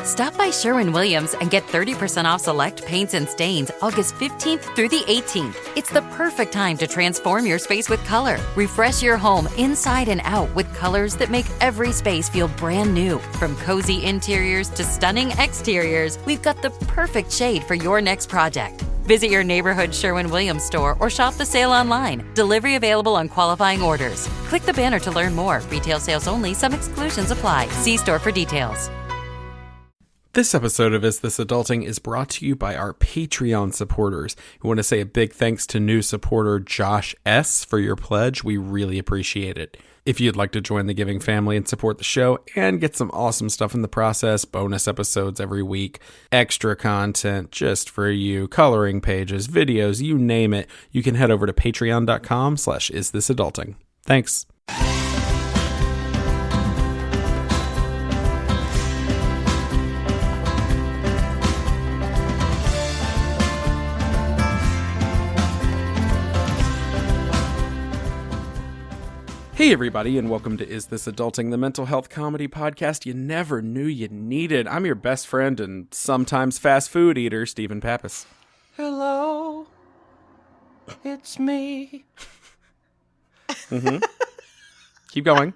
Stop by Sherwin-Williams and get 30% off select paints and stains August 15th through the 18th. It's the perfect time to transform your space with color. Refresh your home inside and out with colors that make every space feel brand new. From cozy interiors to stunning exteriors, we've got the perfect shade for your next project. Visit your neighborhood Sherwin-Williams store or shop the sale online. Delivery available on qualifying orders. Click the banner to learn more. Retail sales only. Some exclusions apply. See store for details. This episode of Is This Adulting is brought to you by our Patreon supporters. We want to say a big thanks to new supporter Josh S. for your pledge. We really appreciate it. If you'd like to join the giving family and support the show and get some awesome stuff in the process, bonus episodes every week, extra content just for you, coloring pages, videos, you name it, you can head over to patreon.com/isthisadulting. Thanks. Hey everybody, and welcome to Is This Adulting, the mental health comedy podcast you never knew you needed. I'm your best friend and sometimes fast food eater, Stephen Pappas. Hello, it's me. Mm-hmm. Keep going.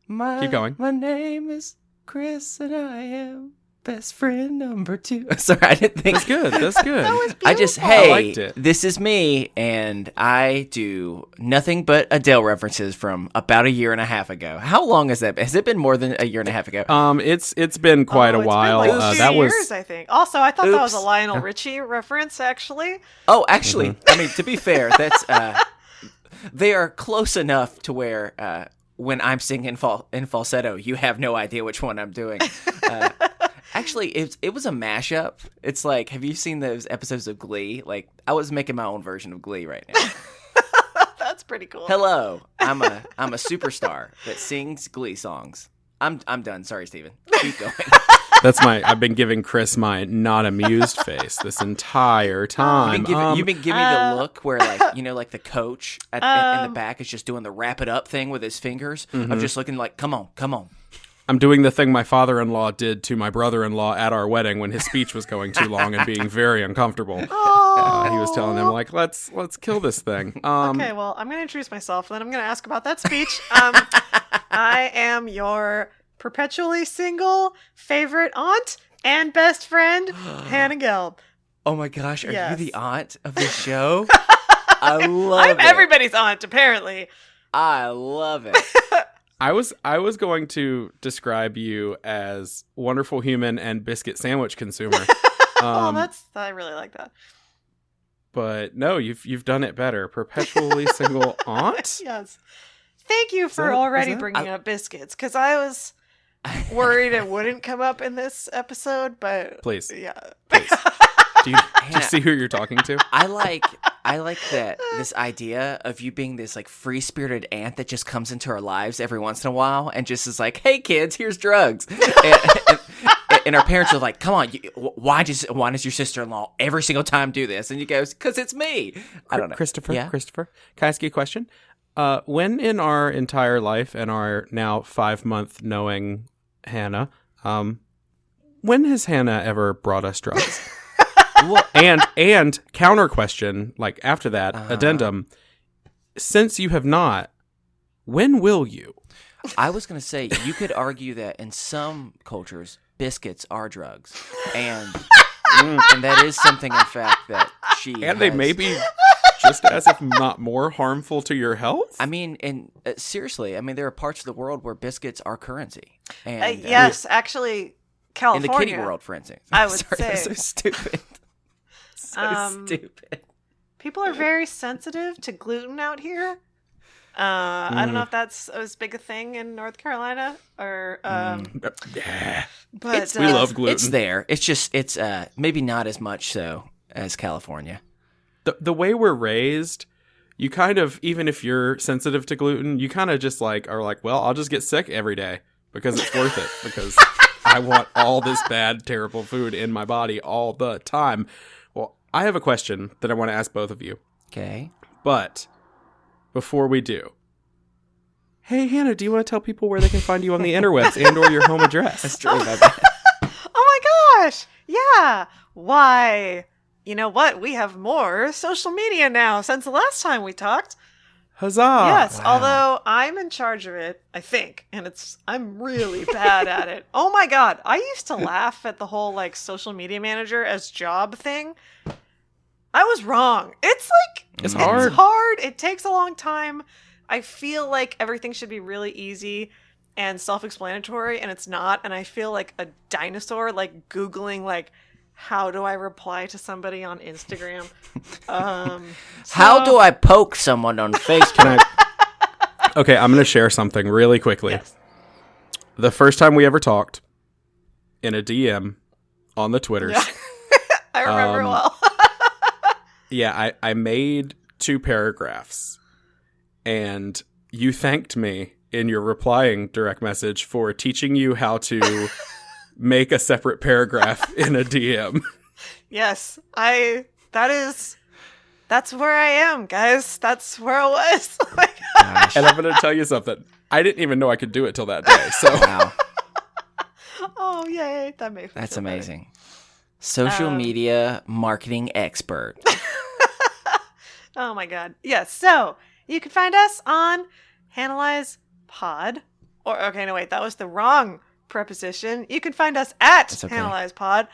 My name is Chris, and I am best friend number 2. Sorry, I didn't think. That's good. That's good. That was I beautiful. hey, liked it. This is me, and I do nothing but Adele references from about a year and a half ago. How long has that been? Has it been more than a year and a half ago? It's been quite a while. It's been like 2 that years, was I think. Also, I thought that was a Oops. Lionel Richie reference, actually. Oh, actually, I mean, to be fair, that's they are close enough to where when I'm singing in falsetto, you have no idea which one I'm doing. Actually, it was a mashup. It's like, have you seen those episodes of Glee? Like, I was making my own version of Glee right now. That's pretty cool. Hello, I'm a superstar that sings Glee songs. I'm done. Sorry, Steven. Keep going. I've been giving Chris my not amused face this entire time. You've been giving me the look where, like, you know, like the coach in the back is just doing the wrap it up thing with his fingers. Mm-hmm. I'm just looking like, come on. I'm doing the thing my father-in-law did to my brother-in-law at our wedding when his speech was going too long and being very uncomfortable. He was telling him, like, let's kill this thing. Okay, well, I'm going to introduce myself, then I'm going to ask about that speech. I am your perpetually single favorite aunt and best friend, Hannah Gelb. Oh my gosh, are Yes. you the aunt of this show? I love I'm it. everybody's aunt, apparently. I love it. I was going to describe you as wonderful human and biscuit sandwich consumer. I really like that. But no, you've done it better. Perpetually single aunt? Yes. Thank you for that- already is that- bringing up biscuits, because I was worried it wouldn't come up in this episode, but Please. yeah. Do you see who you're talking to? I like that this idea of you being this like free-spirited aunt that just comes into our lives every once in a while and just is like, "Hey kids, here's drugs," and our parents are like, "Come on, why does your sister-in-law every single time do this?" And you go, "Because it's me." I don't know, Christopher. Yeah? Christopher, can I ask you a question? When in our entire life and our now 5-month knowing Hannah, when has Hannah ever brought us drugs? Well, and counter question, like after that, addendum, since you have not, when will you? I was going to say, you could argue that in some cultures, biscuits are drugs. And that is something, in fact, that she And they may be just as if not more harmful to your health? I mean, and seriously, I mean, there are parts of the world where biscuits are currency. And Yes, actually, in California. the kitty world, for instance. I would Sorry, that's say. so stupid. Stupid. People are very sensitive to gluten out here. I don't know if that's as big a thing in North Carolina or. Yeah. But We love gluten. It's there. It's just, it's maybe not as much so as California. The way we're raised, you kind of, even if you're sensitive to gluten, you kind of just like are like, well, I'll just get sick every day because it's worth it because I want all this bad, terrible food in my body all the time. Well, I have a question that I want to ask both of you. Okay. But before we do, hey, Hannah, do you want to tell people where they can find you on the interwebs and or your home address? That's true. Oh my gosh. Yeah. Why? You know what? We have more social media now since the last time we talked. Huzzah. Yes, Wow. although I'm in charge of it, I think, and I'm really bad at it. Oh my god, I used to laugh at the whole like social media manager as job thing. I was wrong. It's hard. It's hard. It takes a long time. I feel like everything should be really easy and self-explanatory, and it's not. And I feel like a dinosaur, like Googling like, how do I reply to somebody on Instagram? How do I poke someone on Facebook? Okay, I'm going to share something really quickly. Yes. The first time we ever talked in a DM on the Twitters. Yeah. I remember well. Yeah, I made 2 paragraphs, and you thanked me in your replying direct message for teaching you how to make a separate paragraph in a DM. Yes, that's where I am, guys. That's where I was. Oh my God. Gosh. And I'm going to tell you something. I didn't even know I could do it till that day. So Wow. Oh, yay. That made me That's feel better. amazing. Social media marketing expert. Oh my God. Yes. So you can find us on Analyze Pod. Okay, no, wait. That was the wrong preposition. You can find us at That's okay. Analyze Pod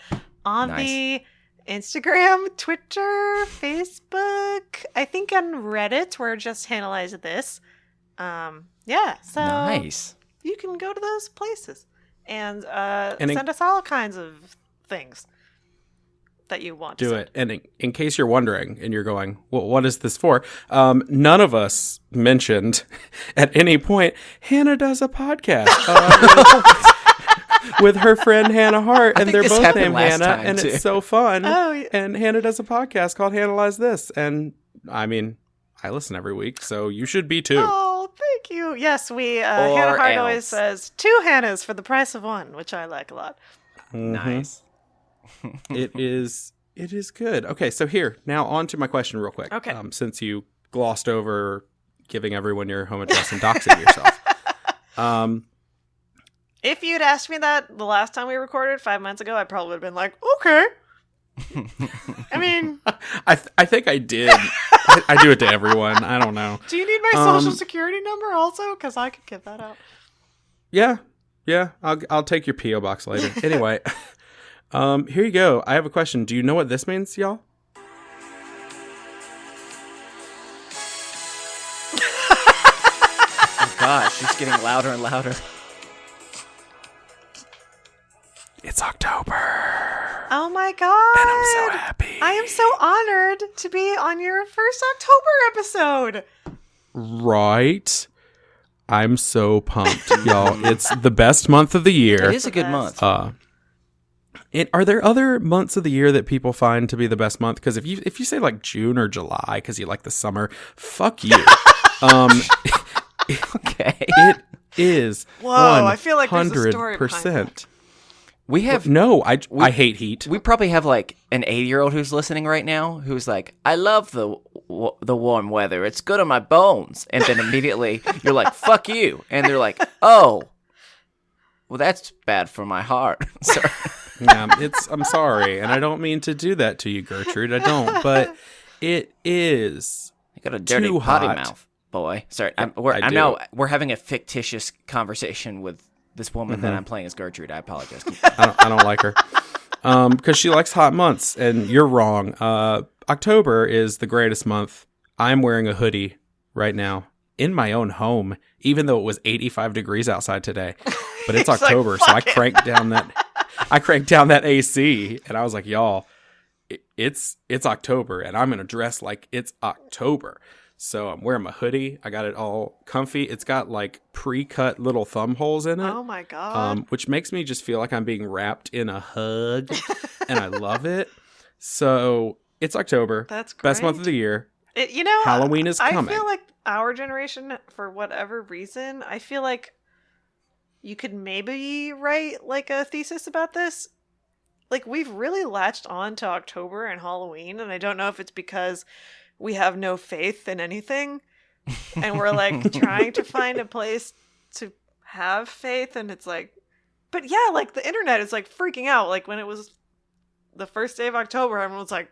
on Nice. the Instagram, Twitter, Facebook. I think on Reddit, we're just Analyze This. Yeah. So Nice. you can go to those places and And send us all kinds of things that you want to do send. it. And in case you're wondering and you're going, well, what is this for? None of us mentioned at any point, Hannah does a podcast with her friend Hannah Hart, and think they're this both happened named last Hannah, time, and too. it's so fun. Oh, yeah. And Hannah does a podcast called Analyze This. And I mean, I listen every week, so you should be too. Oh, thank you. Yes, Hannah Hart always else. says 2 Hannahs for the price of 1, which I like a lot. Mhm. Nice. It is good. Okay, so here, now on to my question real quick. Okay. Since you glossed over giving everyone your home address and doxing yourself. If you'd asked me that the last time we recorded 5 months ago, I probably would have been like, okay. I mean, I think I did. I do it to everyone. I don't know. do you need my social security number also? Because I could give that out. Yeah. I'll take your PO box later. Anyway, here you go. I have a question. Do you know what this means, y'all? Oh gosh, she's getting louder and louder. It's October, Oh my God. and I'm so happy. I am so honored to be on your first October episode. Right. I'm so pumped, y'all. It's the best month of the year. It is a good month. Are there other months of the year that people find to be the best month? Because if you say like June or July because you like the summer, fuck you. Okay. It is. Whoa, I feel like there's a story behind 100%. We have No, I hate heat. we probably have like an 80-year-old who's listening right now who's like, I love the warm weather. It's good on my bones. And then immediately you're like, fuck you. And they're like, oh, well, that's bad for my heart. Sorry. Yeah, I'm sorry, and I don't mean to do that to you, Gertrude. I don't, but it is. You got a dirty Too potty hot. mouth, boy. Sorry. I Now do. we're having a fictitious conversation with this woman that I'm playing as Gertrude. I apologize. I don't like her. Because she likes hot months, and you're wrong. October is the greatest month. I'm wearing a hoodie right now in my own home, even though it was 85 degrees outside today. But it's He's like, October, so I "Fuck it." cranked down that AC, and I was like, y'all, it's October, and I'm gonna dress like it's October. So I'm wearing my hoodie. I got it all comfy. It's got like pre-cut little thumb holes in it. Oh my God. Which makes me just feel like I'm being wrapped in a hug, and I love it. So it's October, That's great. best month of the year. Halloween is I coming. feel like our generation, for whatever reason, I feel like you could maybe write like a thesis about this. Like, we've really latched on to October and Halloween, and I don't know if it's because we have no faith in anything, and we're like trying to find a place to have faith, and it's like, but yeah, like the internet is like freaking out. Like when it was the first day of October, everyone was like,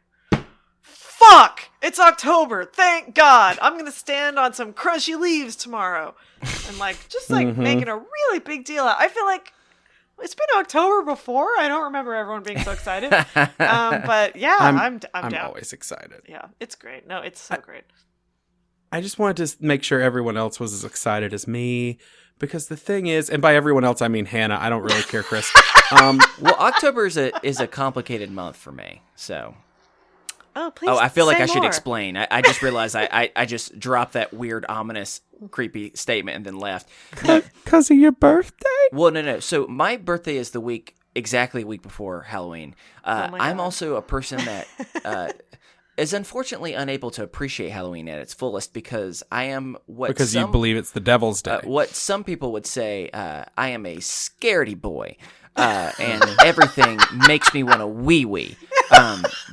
fuck, it's October, thank God, I'm gonna stand on some crunchy leaves tomorrow, and like just like making a really big deal out. I feel like it's been October before. I don't remember everyone being so excited. But yeah, I'm down. always excited. Yeah, it's great. No, it's so great. I just wanted to make sure everyone else was as excited as me, because the thing is, and by everyone else I mean Hannah. I don't really care, Chris. Well, October is a complicated month for me, so. Oh, please. Oh, I feel like say I should more. explain. I just realized I just dropped that weird, ominous, creepy statement and then left. Because of your birthday? Well, no. So my birthday is exactly a week before Halloween. Oh my I'm God. also a person that is unfortunately unable to appreciate Halloween at its fullest because I am Because you believe it's the devil's day. what some people would say, I am a scaredy boy. And everything makes me want to wee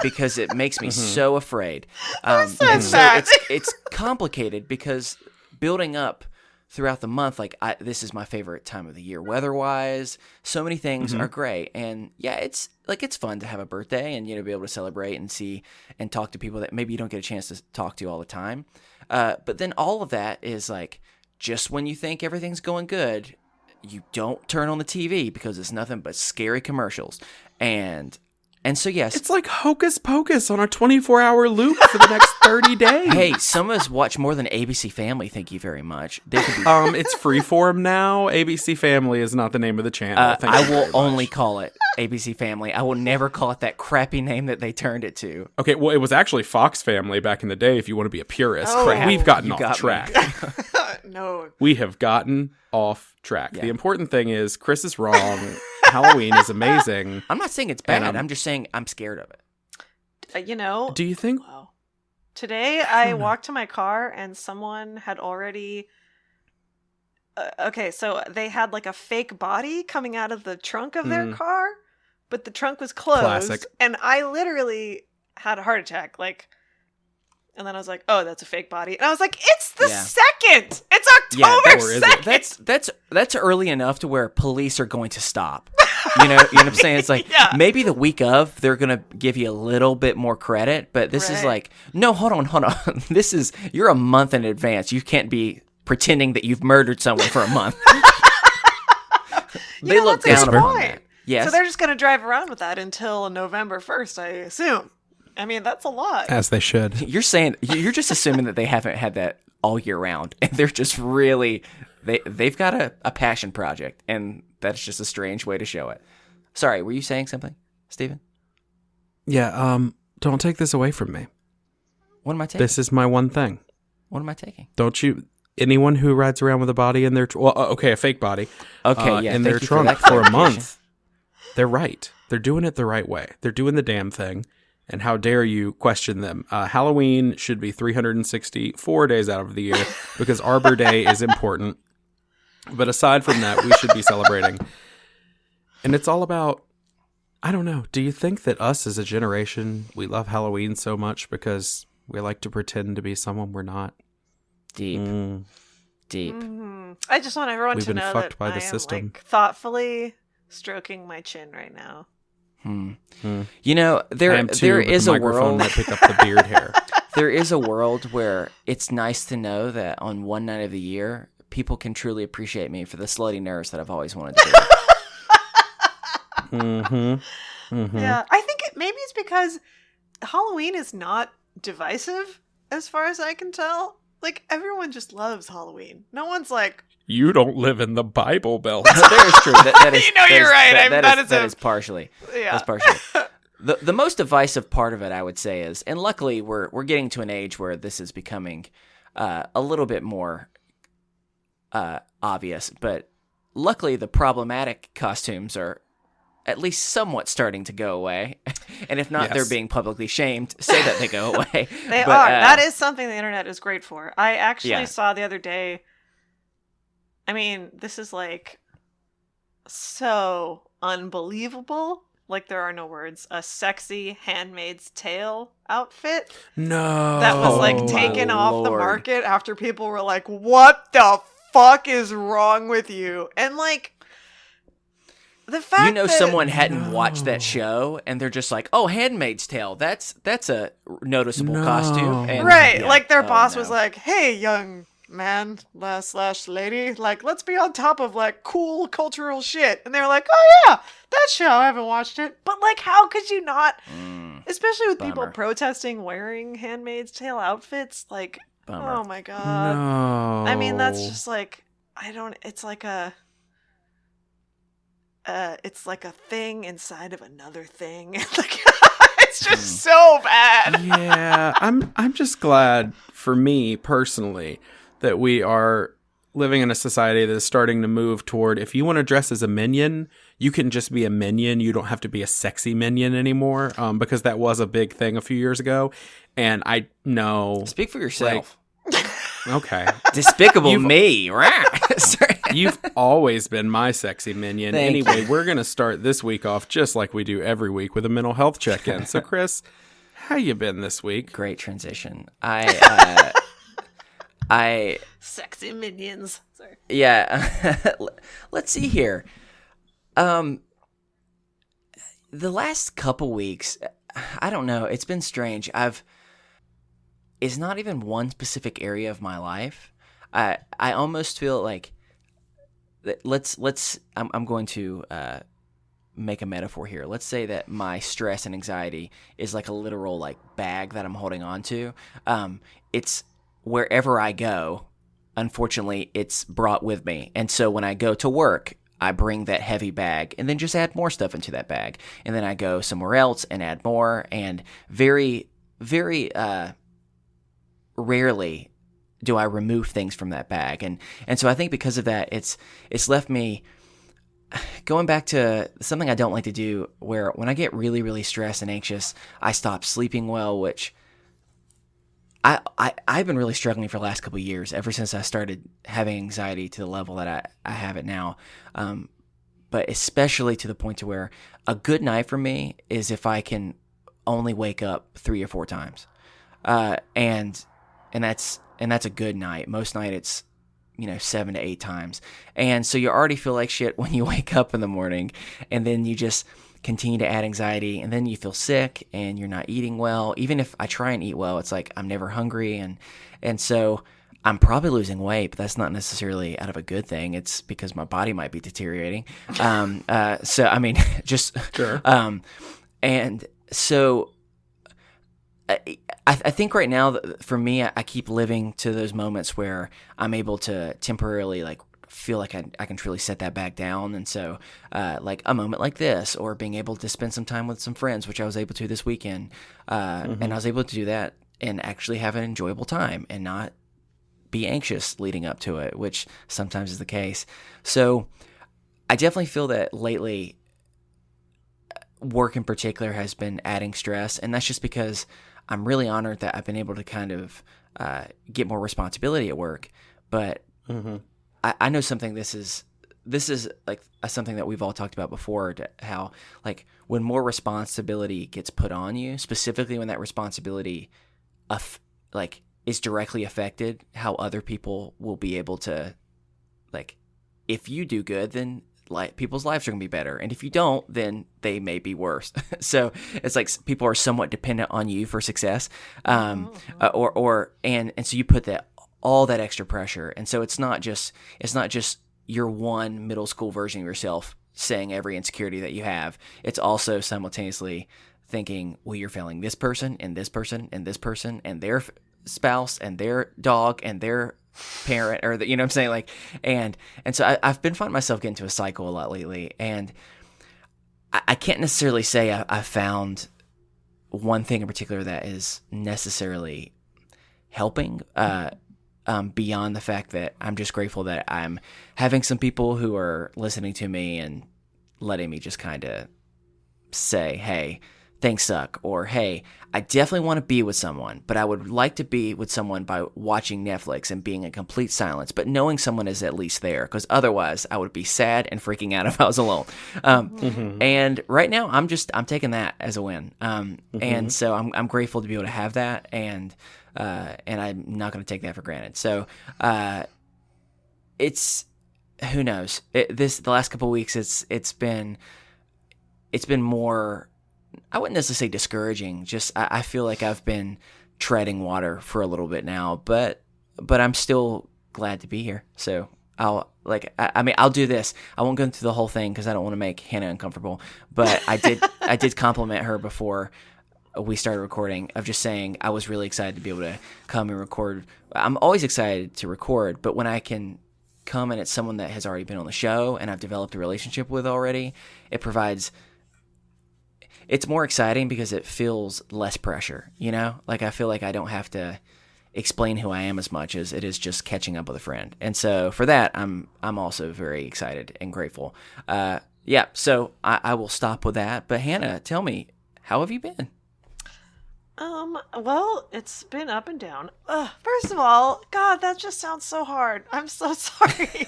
because it makes me so afraid. And so it's complicated because building up throughout the month, like this is my favorite time of the year, weather-wise. So many things are great, and yeah, it's fun to have a birthday and be able to celebrate and see and talk to people that maybe you don't get a chance to talk to all the time. But then all of that is like just when you think everything's going good, you don't turn on the TV because it's nothing but scary commercials. And so, yes. It's like Hocus Pocus on a 24-hour loop for the next 30 days. Hey, some of us watch more than ABC Family, thank you very much. They could be, It's Freeform now. ABC Family is not the name of the channel. Thank I you very will much. only call it ABC Family. I will never call it that crappy name that they turned it to. Okay, well, it was actually Fox Family back in the day, if you want to be a purist. Oh, But we've gotten you off got me. track. No. We have gotten off track. Yeah. The important thing is Chris is wrong. Halloween is amazing. I'm not saying it's bad. And, I'm just saying I'm scared of it. Do you think? Wow. Today I walked to my car and someone had already. Okay, so they had like a fake body coming out of the trunk of their car, but the trunk was closed. Classic. And I literally had a heart attack. And then I was like, "Oh, that's a fake body." And I was like, "It's the 2nd. It's October or is it? 2nd." That's early enough to where police are going to stop. You know what I'm saying? It's like maybe the week of they're gonna give you a little bit more credit, but this is like, no, hold on. You're a month in advance. You can't be pretending that you've murdered someone for a month. They look that's a down good upon point. that. Yes. So they're just going to drive around with that until November 1st, I assume. I mean, that's a lot. As they should. You're just assuming that they haven't had that all year round, and they're just really they've got a passion project, and that's just a strange way to show it. Sorry, were you saying something, Stephen? Yeah, don't take this away from me. What am I taking? This is my one thing. What am I taking? Don't you... Anyone who rides around with a body in their... a fake body. Okay, in their trunk for a month. They're right. They're doing it the right way. They're doing the damn thing. And how dare you question them? Halloween should be 364 days out of the year because Arbor Day is important. But aside from that, we should be celebrating. And it's all about... I don't know. Do you think that us as a generation, we love Halloween so much because we like to pretend to be someone we're not? Deep. Mm-hmm. I just want everyone We've to been know fucked that by the I am system. thoughtfully stroking my chin right now. You know, there I am too, there but is the a microphone world. might pick up the beard hair. There is a world where it's nice to know that on one night of the year, people can truly appreciate me for the slutty nerves that I've always wanted to do. Yeah, I think maybe it's because Halloween is not divisive, as far as I can tell. Like, everyone just loves Halloween. No one's like, You don't live in the Bible Belt. That is true. That is, You know, you're right. That is partially. yeah. That's partially. The most divisive part of it, I would say, is, and luckily we're getting to an age where this is becoming a little bit more obvious. But luckily, the problematic costumes are at least somewhat starting to go away. And if not, Yes. they're being publicly shamed so that they go away. They But, are. That is something the internet is great for. I actually Yeah. saw the other day. I mean, this is like so unbelievable. like there are no words, a sexy Handmaid's Tale outfit No. that was like Oh, taken my off the Lord. market after people were like, what the fuck is wrong with you? And like the fact You know, that someone hadn't watched that show, and they're just like, "Oh, Handmaid's Tale. That's a noticeable No. costume." And, right, yeah. like their Oh, boss no. was like, hey, young man slash lady, like let's be on top of like cool cultural shit. And they were like, oh yeah, that show, I haven't watched it. But like, how could you not, especially with people Bummer. protesting wearing Handmaid's Tale outfits, like, Bummer. oh my god. No. I mean, that's just like, it's like a thing inside of another thing. Like, it's just so bad. Yeah, I'm just glad for me personally that we are living in a society that is starting to move toward, if you want to dress as a minion, you can just be a minion. You don't have to be a sexy minion anymore, because that was a big thing a few years ago. And I know... Speak for yourself. Okay. Despicable Me. Sorry. You've always been my sexy minion. Thank Anyway, we're going to start this week off just like we do every week with a mental health check-in. So, Chris, how you been this week? Great transition. I Sexy minions. Sorry. yeah. Let's see here. The last couple weeks, I don't know. It's been strange. It's not even one specific area of my life. I almost feel like I'm going to make a metaphor here. Let's say that my stress and anxiety is like a literal like bag that I'm holding on to. It's wherever I go, unfortunately, it's brought with me. And so when I go to work, I bring that heavy bag and then just add more stuff into that bag. And then I go somewhere else and add more. And very, very rarely do I remove things from that bag. And so I think because of that, it's left me going back to something I don't like to do, where when I get really, really stressed and anxious, I stop sleeping well, which I've been really struggling for the last couple of years, ever since I started having anxiety to the level that I have it now. But especially to the point to where a good night for me is if I can only wake up 3 or 4 times. And that's a good night. Most night it's, 7 to 8 times. And so you already feel like shit when you wake up in the morning, and then you just continue to add anxiety, and then you feel sick and you're not eating well. Even if I try and eat well, it's like I'm never hungry. And so I'm probably losing weight, but that's not necessarily out of a good thing. It's because my body might be deteriorating. So, I mean, just, Sure. And so I think right now, for me, I keep living to those moments where I'm able to temporarily like feel like I can truly set that back down. And so like a moment like this, or being able to spend some time with some friends, which I was able to this weekend. And I was able to do that and actually have an enjoyable time and not be anxious leading up to it, which sometimes is the case. So I definitely feel that lately, work in particular has been adding stress. And that's just because I'm really honored that I've been able to kind of get more responsibility at work. But I know something, this is like something that we've all talked about before, how like when more responsibility gets put on you, specifically when that responsibility like is directly affected, how other people will be able to, like, if you do good, then like people's lives are going to be better. And if you don't, then they may be worse. So it's like people are somewhat dependent on you for success. And so you put all that extra pressure. And so it's not just your one middle school version of yourself saying every insecurity that you have. It's also simultaneously thinking, well, you're failing this person and this person and this person and their spouse and their dog and their parent, or you know what I'm saying? Like, and so I've been finding myself getting into a cycle a lot lately, and I can't necessarily say I found one thing in particular that is necessarily helping, beyond the fact that I'm just grateful that I'm having some people who are listening to me and letting me just kind of say, hey, things suck, or hey, I definitely want to be with someone, but I would like to be with someone by watching Netflix and being in complete silence, but knowing someone is at least there, because otherwise I would be sad and freaking out if I was alone. And right now I'm taking that as a win. And so I'm grateful to be able to have that, and I'm not going to take that for granted. So it's, who knows, the last couple of weeks it's been more, I wouldn't necessarily say discouraging. Just I feel like I've been treading water for a little bit now, but I'm still glad to be here. So I'll do this. I won't go through the whole thing because I don't want to make Hannah uncomfortable. But I did compliment her before we started recording, of just saying I was really excited to be able to come and record. I'm always excited to record, but when I can come and it's someone that has already been on the show and I've developed a relationship with already, it's more exciting because it feels less pressure, you know? Like, I feel like I don't have to explain who I am as much as it is just catching up with a friend. And so for that, I'm also very excited and grateful. So I will stop with that. But Hannah, tell me, how have you been? Well, it's been up and down. First of all, God, that just sounds so hard. I'm so sorry.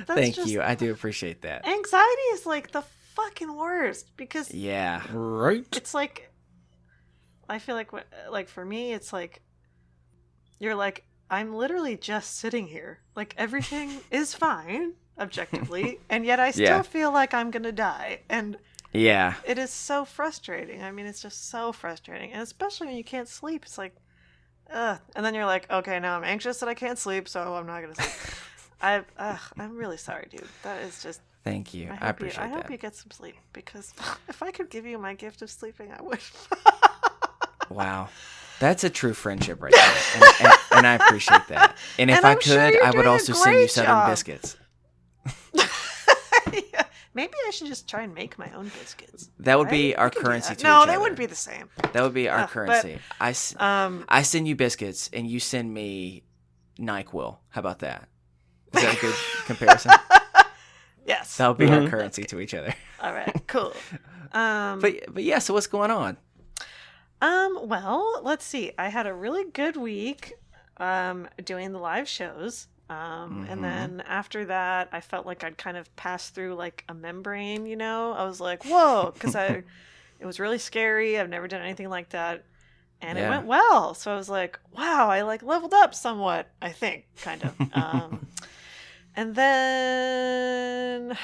Thank you. I do appreciate that. Anxiety is like the fucking worst, because Right. it's like, I feel like for me it's like, you're like, I'm literally just sitting here, like everything is fine objectively, and yet I still feel like I'm gonna die, and it is so frustrating. I mean, it's just so frustrating, and especially when you can't sleep, it's like, and then you're like, okay, now I'm anxious that I can't sleep, so I'm not gonna sleep. I'm really sorry, dude. That is just, thank you. I appreciate that. I hope you get some sleep, because if I could give you my gift of sleeping, I would. Wow. That's a true friendship right there. And I appreciate that. And if I could, I would also send you Southern biscuits. Yeah. Maybe I should just try and make my own biscuits. That would be our currency to each No, other. they wouldn't be the same. That would be our currency. But, I send you biscuits, and you send me NyQuil. How about that? Is that a good comparison? Yes. That would be our currency to each other. All right, cool. But yeah, so what's going on? Well, let's see. I had a really good week doing the live shows. And then after that, I felt like I'd kind of passed through like a membrane, you know? I was like, whoa, because it was really scary. I've never done anything like that. And it went well. So I was like, wow, I like leveled up somewhat, I think, kind of. And then,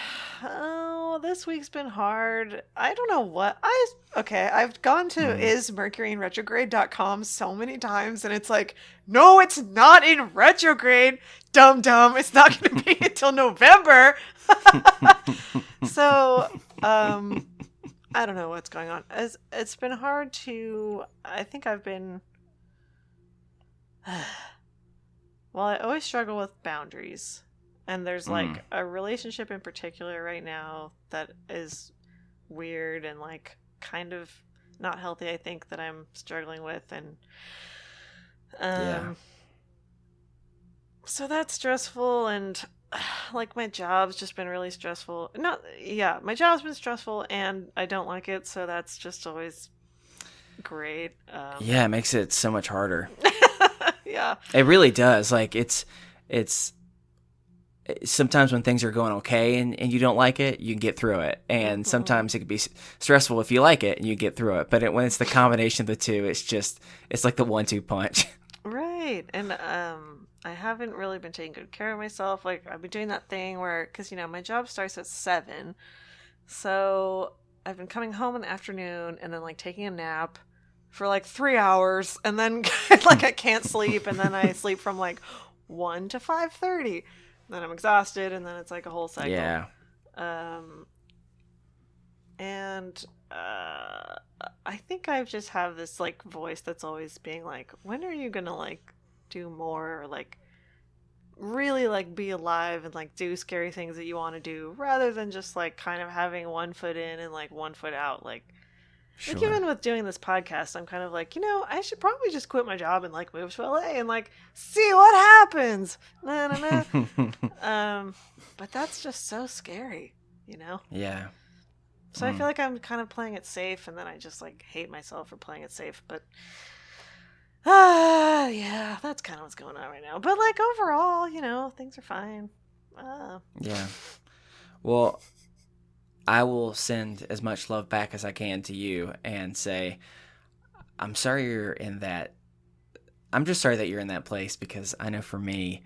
this week's been hard. I don't know what I've gone to ismercuryinretrograde.com so many times, and it's like, no, it's not in retrograde, dumb. It's not going to be until November. So, I don't know what's going on. It's been hard to, I think I've been, well, I always struggle with boundaries. And there's like a relationship in particular right now that is weird and like kind of not healthy, I think, that I'm struggling with. And so that's stressful. And like my job's just been really stressful. My job's been stressful and I don't like it. So that's just always great. It makes it so much harder. Yeah. It really does. Like it's sometimes when things are going okay and you don't like it, you can get through it. And sometimes it can be stressful if you like it and you get through it. But when it's the combination of the two, it's like the 1-2 punch. Right. And I haven't really been taking good care of myself. Like, I've been doing that thing where, because, you know, my job starts at 7. So I've been coming home in the afternoon and then like taking a nap for like 3 hours. And then like I can't sleep. And then I sleep from like 1 to 5:30. Then I'm exhausted, and then it's like a whole cycle. Yeah. And I think I just have this like voice that's always being like, when are you gonna like do more, or like really like be alive and like do scary things that you want to do, rather than just like kind of having one foot in and like one foot out. Like even with doing this podcast, I'm kind of like, you know, I should probably just quit my job and like move to LA and like see what happens. But that's just so scary, you know? Yeah. So I feel like I'm kind of playing it safe, and then I just like hate myself for playing it safe. But yeah, that's kind of what's going on right now. But like overall, things are fine. Yeah. Well, I will send as much love back as I can to you and say, I'm sorry you're in that. I'm just sorry that you're in that place, because I know for me,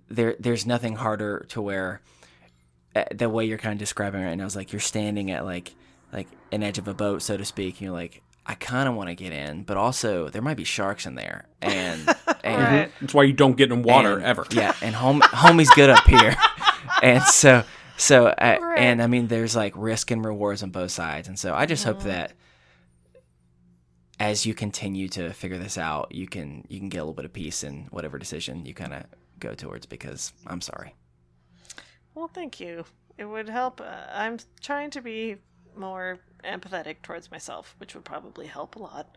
there's nothing harder to where the way you're kind of describing right now is like you're standing at like an edge of a boat, so to speak. And you're like, I kind of want to get in, but also there might be sharks in there, and Right. That's why you don't get in water ever. Yeah, and homie's good up here, and so Right. and I mean, there's like risk and rewards on both sides, and so I just hope that as you continue to figure this out, you can get a little bit of peace in whatever decision you kind of go towards, because I'm sorry. Well, thank you. It would help. I'm trying to be more empathetic towards myself, which would probably help a lot.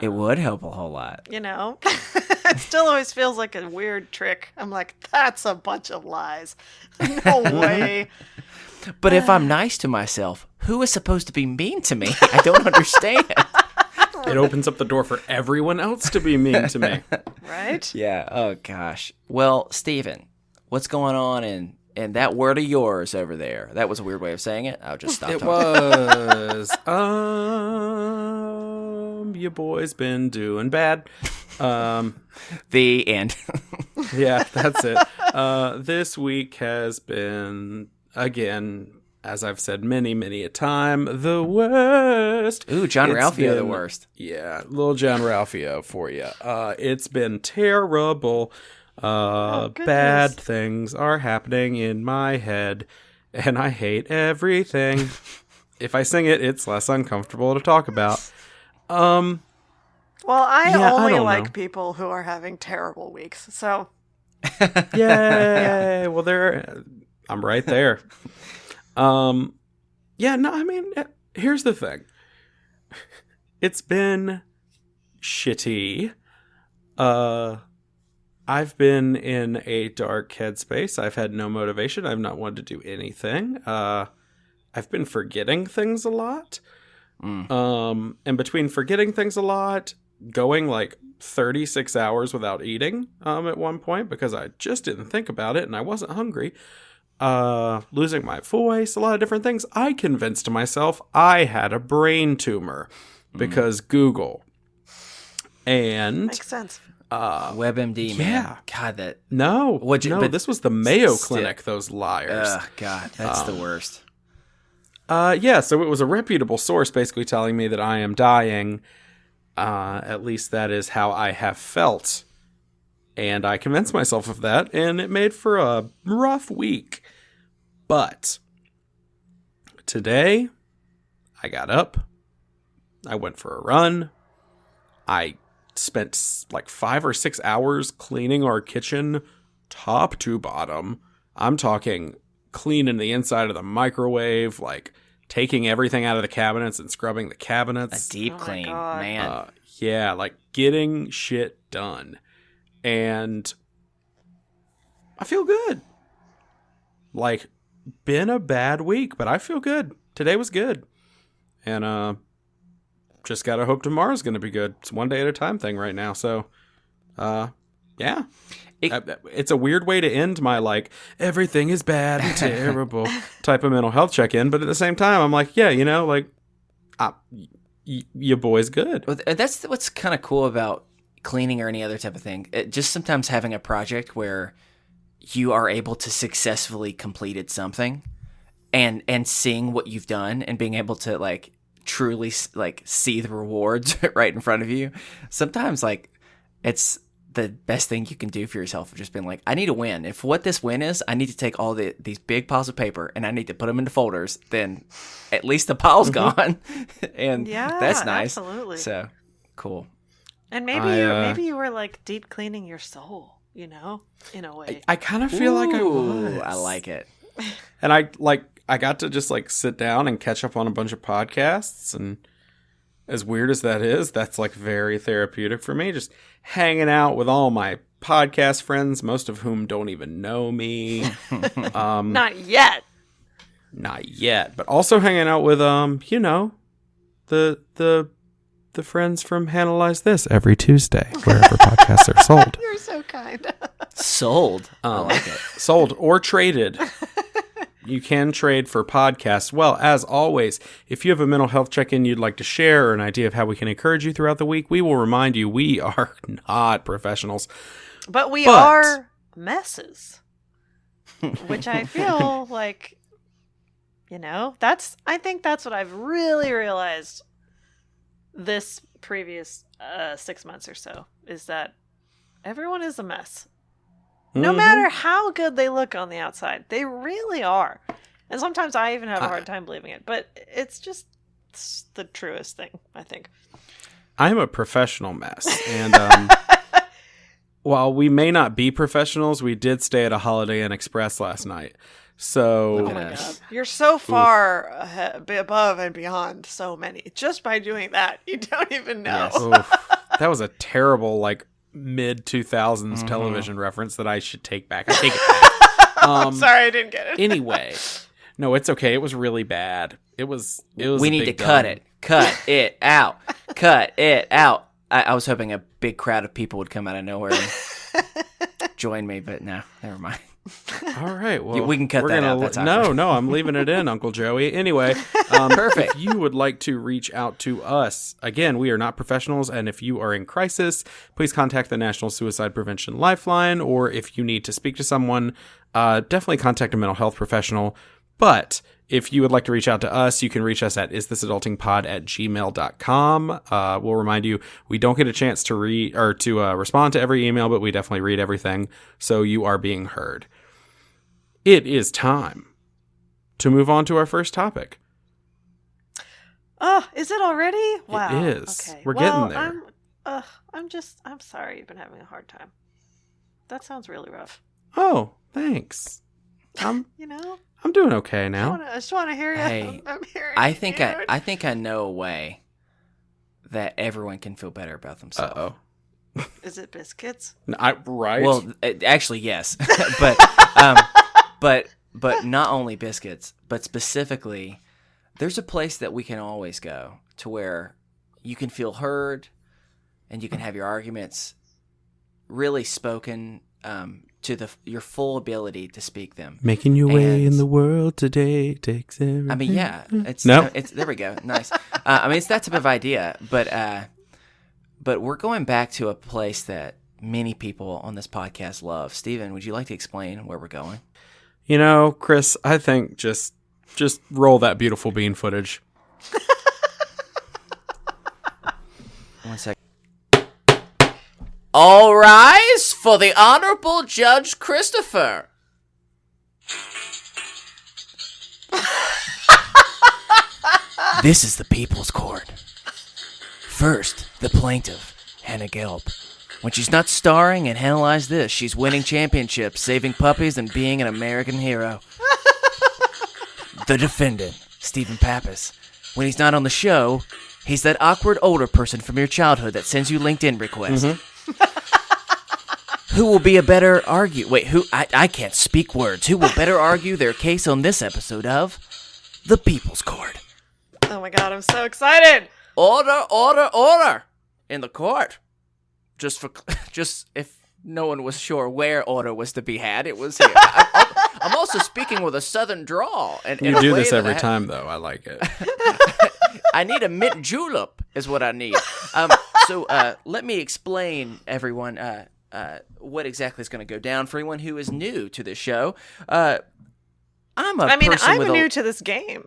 It would help a whole lot. It still always feels like a weird trick. I'm like, that's a bunch of lies. No way. But if I'm nice to myself, who is supposed to be mean to me? I don't understand. It opens up the door for everyone else to be mean to me. Right? Yeah. Oh, gosh. Well, Steven, what's going on in that word of yours over there? That was a weird way of saying it. I'll just stop It talking. was, your boy's been doing bad. The end. Yeah, that's it. This week has been, again, as I've said many, many a time, the worst. Ooh, John It's Ralphio, the been- worst. Yeah, little John Ralphio for you. It's been terrible. goodness. Bad things are happening in my head, and I hate everything. If I sing it, it's less uncomfortable to talk about. Well, I Yeah, I only don't like know. people who are having terrible weeks. So, Yay! Well, I'm right there. Yeah, no, I mean, here's the thing. It's been shitty. I've been in a dark headspace. I've had no motivation. I've not wanted to do anything. I've been forgetting things a lot. And between forgetting things a lot, going like 36 hours without eating at one point because I just didn't think about it and I wasn't hungry, losing my voice, a lot of different things, I convinced myself I had a brain tumor because Google. And makes sense. WebMD, man. Yeah. God, that. no, but this was the Mayo still- Clinic, those liars. God, that's the worst. Yeah, so it was a reputable source basically telling me that I am dying. At least that is how I have felt. And I convinced myself of that, and it made for a rough week. But today, I got up. I went for a run. I spent like 5 or 6 hours cleaning our kitchen top to bottom. I'm talking cleaning the inside of the microwave, like taking everything out of the cabinets and scrubbing the cabinets. A deep Oh my clean, God. man. Yeah, like getting shit done. And I feel good. Like, been a bad week, but I feel good. Today was good. And just gotta hope tomorrow's gonna be good. It's one day at a time thing right now. So, yeah. It's a weird way to end my, like, everything is bad and terrible type of mental health check-in. But at the same time, I'm like, yeah, like, your boy's good. Well, that's what's kind of cool about cleaning or any other type of thing. Just sometimes having a project where you are able to successfully completed something and seeing what you've done and being able to like truly like see the rewards right in front of you. Sometimes like it's the best thing you can do for yourself, just being like, I need a win. If what this win is, I need to take all these big piles of paper and I need to put them into folders, then at least the pile's gone. And Yeah, that's nice. absolutely. So cool. And maybe you were like deep cleaning your soul, in a way. I kind of feel like I was. Ooh, I like it. And I got to just like sit down and catch up on a bunch of podcasts, and as weird as that is, that's like very therapeutic for me. Just hanging out with all my podcast friends, most of whom don't even know me. Not yet. Not yet, but also hanging out with the friends from Analyze This every Tuesday, wherever podcasts are sold. You're so kind. Sold. I like it. Sold or traded. You can trade for podcasts. Well, as always, if you have a mental health check-in you'd like to share or an idea of how we can encourage you throughout the week, we will remind you we are not professionals. But we are messes. Which I feel like, I think that's what I've really realized this previous 6 months or so, is that everyone is a mess. No matter how good they look on the outside, they really are. And sometimes I even have a hard time believing it, but it's the truest thing, I think. I'm a professional mess, and while we may not be professionals, we did stay at a Holiday Inn Express last night. So, oh my God. You're so far above and beyond so many. Just by doing that, you don't even know. Yes. That was a terrible, mid-2000s television reference that I should take back. I take it back. I'm sorry, I didn't get it. Anyway, no, it's okay. It was really bad. It was. We need to cut it. Cut it out. Cut it out. I was hoping a big crowd of people would come out of nowhere and join me, but no, never mind. All right, well, we can cut that out. That's no, I'm leaving it in, Uncle Joey. Anyway, perfect. If you would like to reach out to us, again, we are not professionals, and if you are in crisis, please contact the National Suicide Prevention Lifeline, or if you need to speak to someone, definitely contact a mental health professional. But if you would like to reach out to us, you can reach us at isthisadultingpod@gmail.com. We'll remind you, we don't get a chance to read or to respond to every email, but we definitely read everything, so you are being heard. It is time to move on to our first topic. Oh, is it already? Wow. It is. Okay. We're getting there. I'm sorry you've been having a hard time. That sounds really rough. Oh, thanks. I'm doing okay now. I just want to hear you. Hey, I'm hearing I think I know a way that everyone can feel better about themselves. Uh-oh. Is it biscuits? Right? Well, actually, yes. but not only biscuits, but specifically, there's a place that we can always go to where you can feel heard and you can have your arguments really spoken to your full ability to speak them. Making your way in the world today takes everything. I mean, yeah. It's there we go. Nice. It's that type of idea, but we're going back to a place that many people on this podcast love. Steven, would you like to explain where we're going? Chris, I think just roll that beautiful bean footage. 1 second. All rise for the Honorable Judge Christopher. This is the People's Court. First, the plaintiff, Hannah Gelb. When she's not starring and Analyze This, she's winning championships, saving puppies, and being an American hero. The defendant, Stephen Pappas. When he's not on the show, he's that awkward older person from your childhood that sends you LinkedIn requests. Who will be a better I can't speak words. Who will better argue their case on this episode of The People's Court? Oh my God, I'm so excited. Order, order, order in the court. Just if no one was sure where order was to be had, it was here. I'm also speaking with a southern drawl. And you do this every time, though. I like it. I need a mint julep is what I need. So let me explain, everyone, what exactly is going to go down for anyone who is new to this show. I'm new to this game.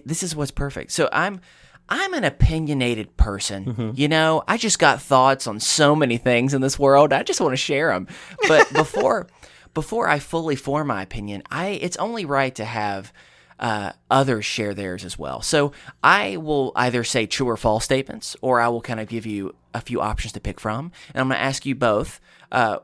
This is what's perfect. So I'm an opinionated person. I just got thoughts on so many things in this world. I just want to share them. But before I fully form my opinion, it's only right to have others share theirs as well. So I will either say true or false statements, or I will kind of give you a few options to pick from. And I'm going to ask you both,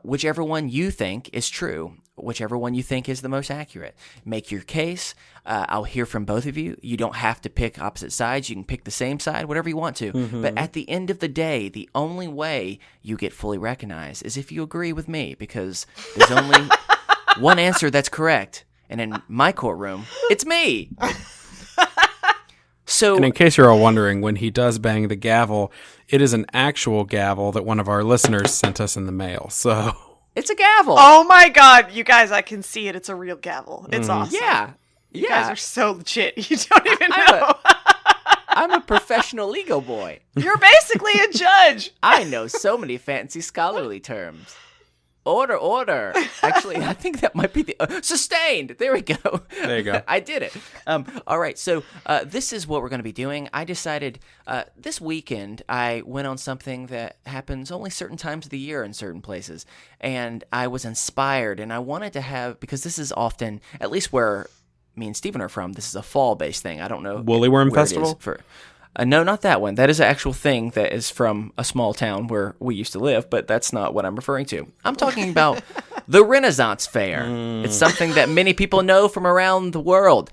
whichever one you think is true, whichever one you think is the most accurate. Make your case. I'll hear from both of you. You don't have to pick opposite sides. You can pick the same side, whatever you want to. But at the end of the day, the only way you get fully recognized is if you agree with me, because there's only one answer that's correct, And in my courtroom, it's me. So, And in case you're all wondering, when he does bang the gavel, it is an actual gavel that one of our listeners sent us in the mail. So it's a gavel. Oh my god, you guys, I can see it. It's a real gavel. It's awesome. Yeah. You guys are so legit. You don't even know. I'm a professional legal boy. You're basically a judge. I know so many fancy scholarly terms. Order. Actually, I think that might be the sustained. There we go. There you go. I did it. All right. So this is what we're going to be doing. I decided this weekend I went on something that happens only certain times of the year in certain places, and I was inspired, and I wanted to have, because this is often, at least where me and Steven are from, this is a fall-based thing. I don't know. Woolly Worm where it is Festival? No, not that one. That is an actual thing that is from a small town where we used to live, but that's not what I'm referring to. I'm talking about the Renaissance Fair. It's something that many people know from around the world.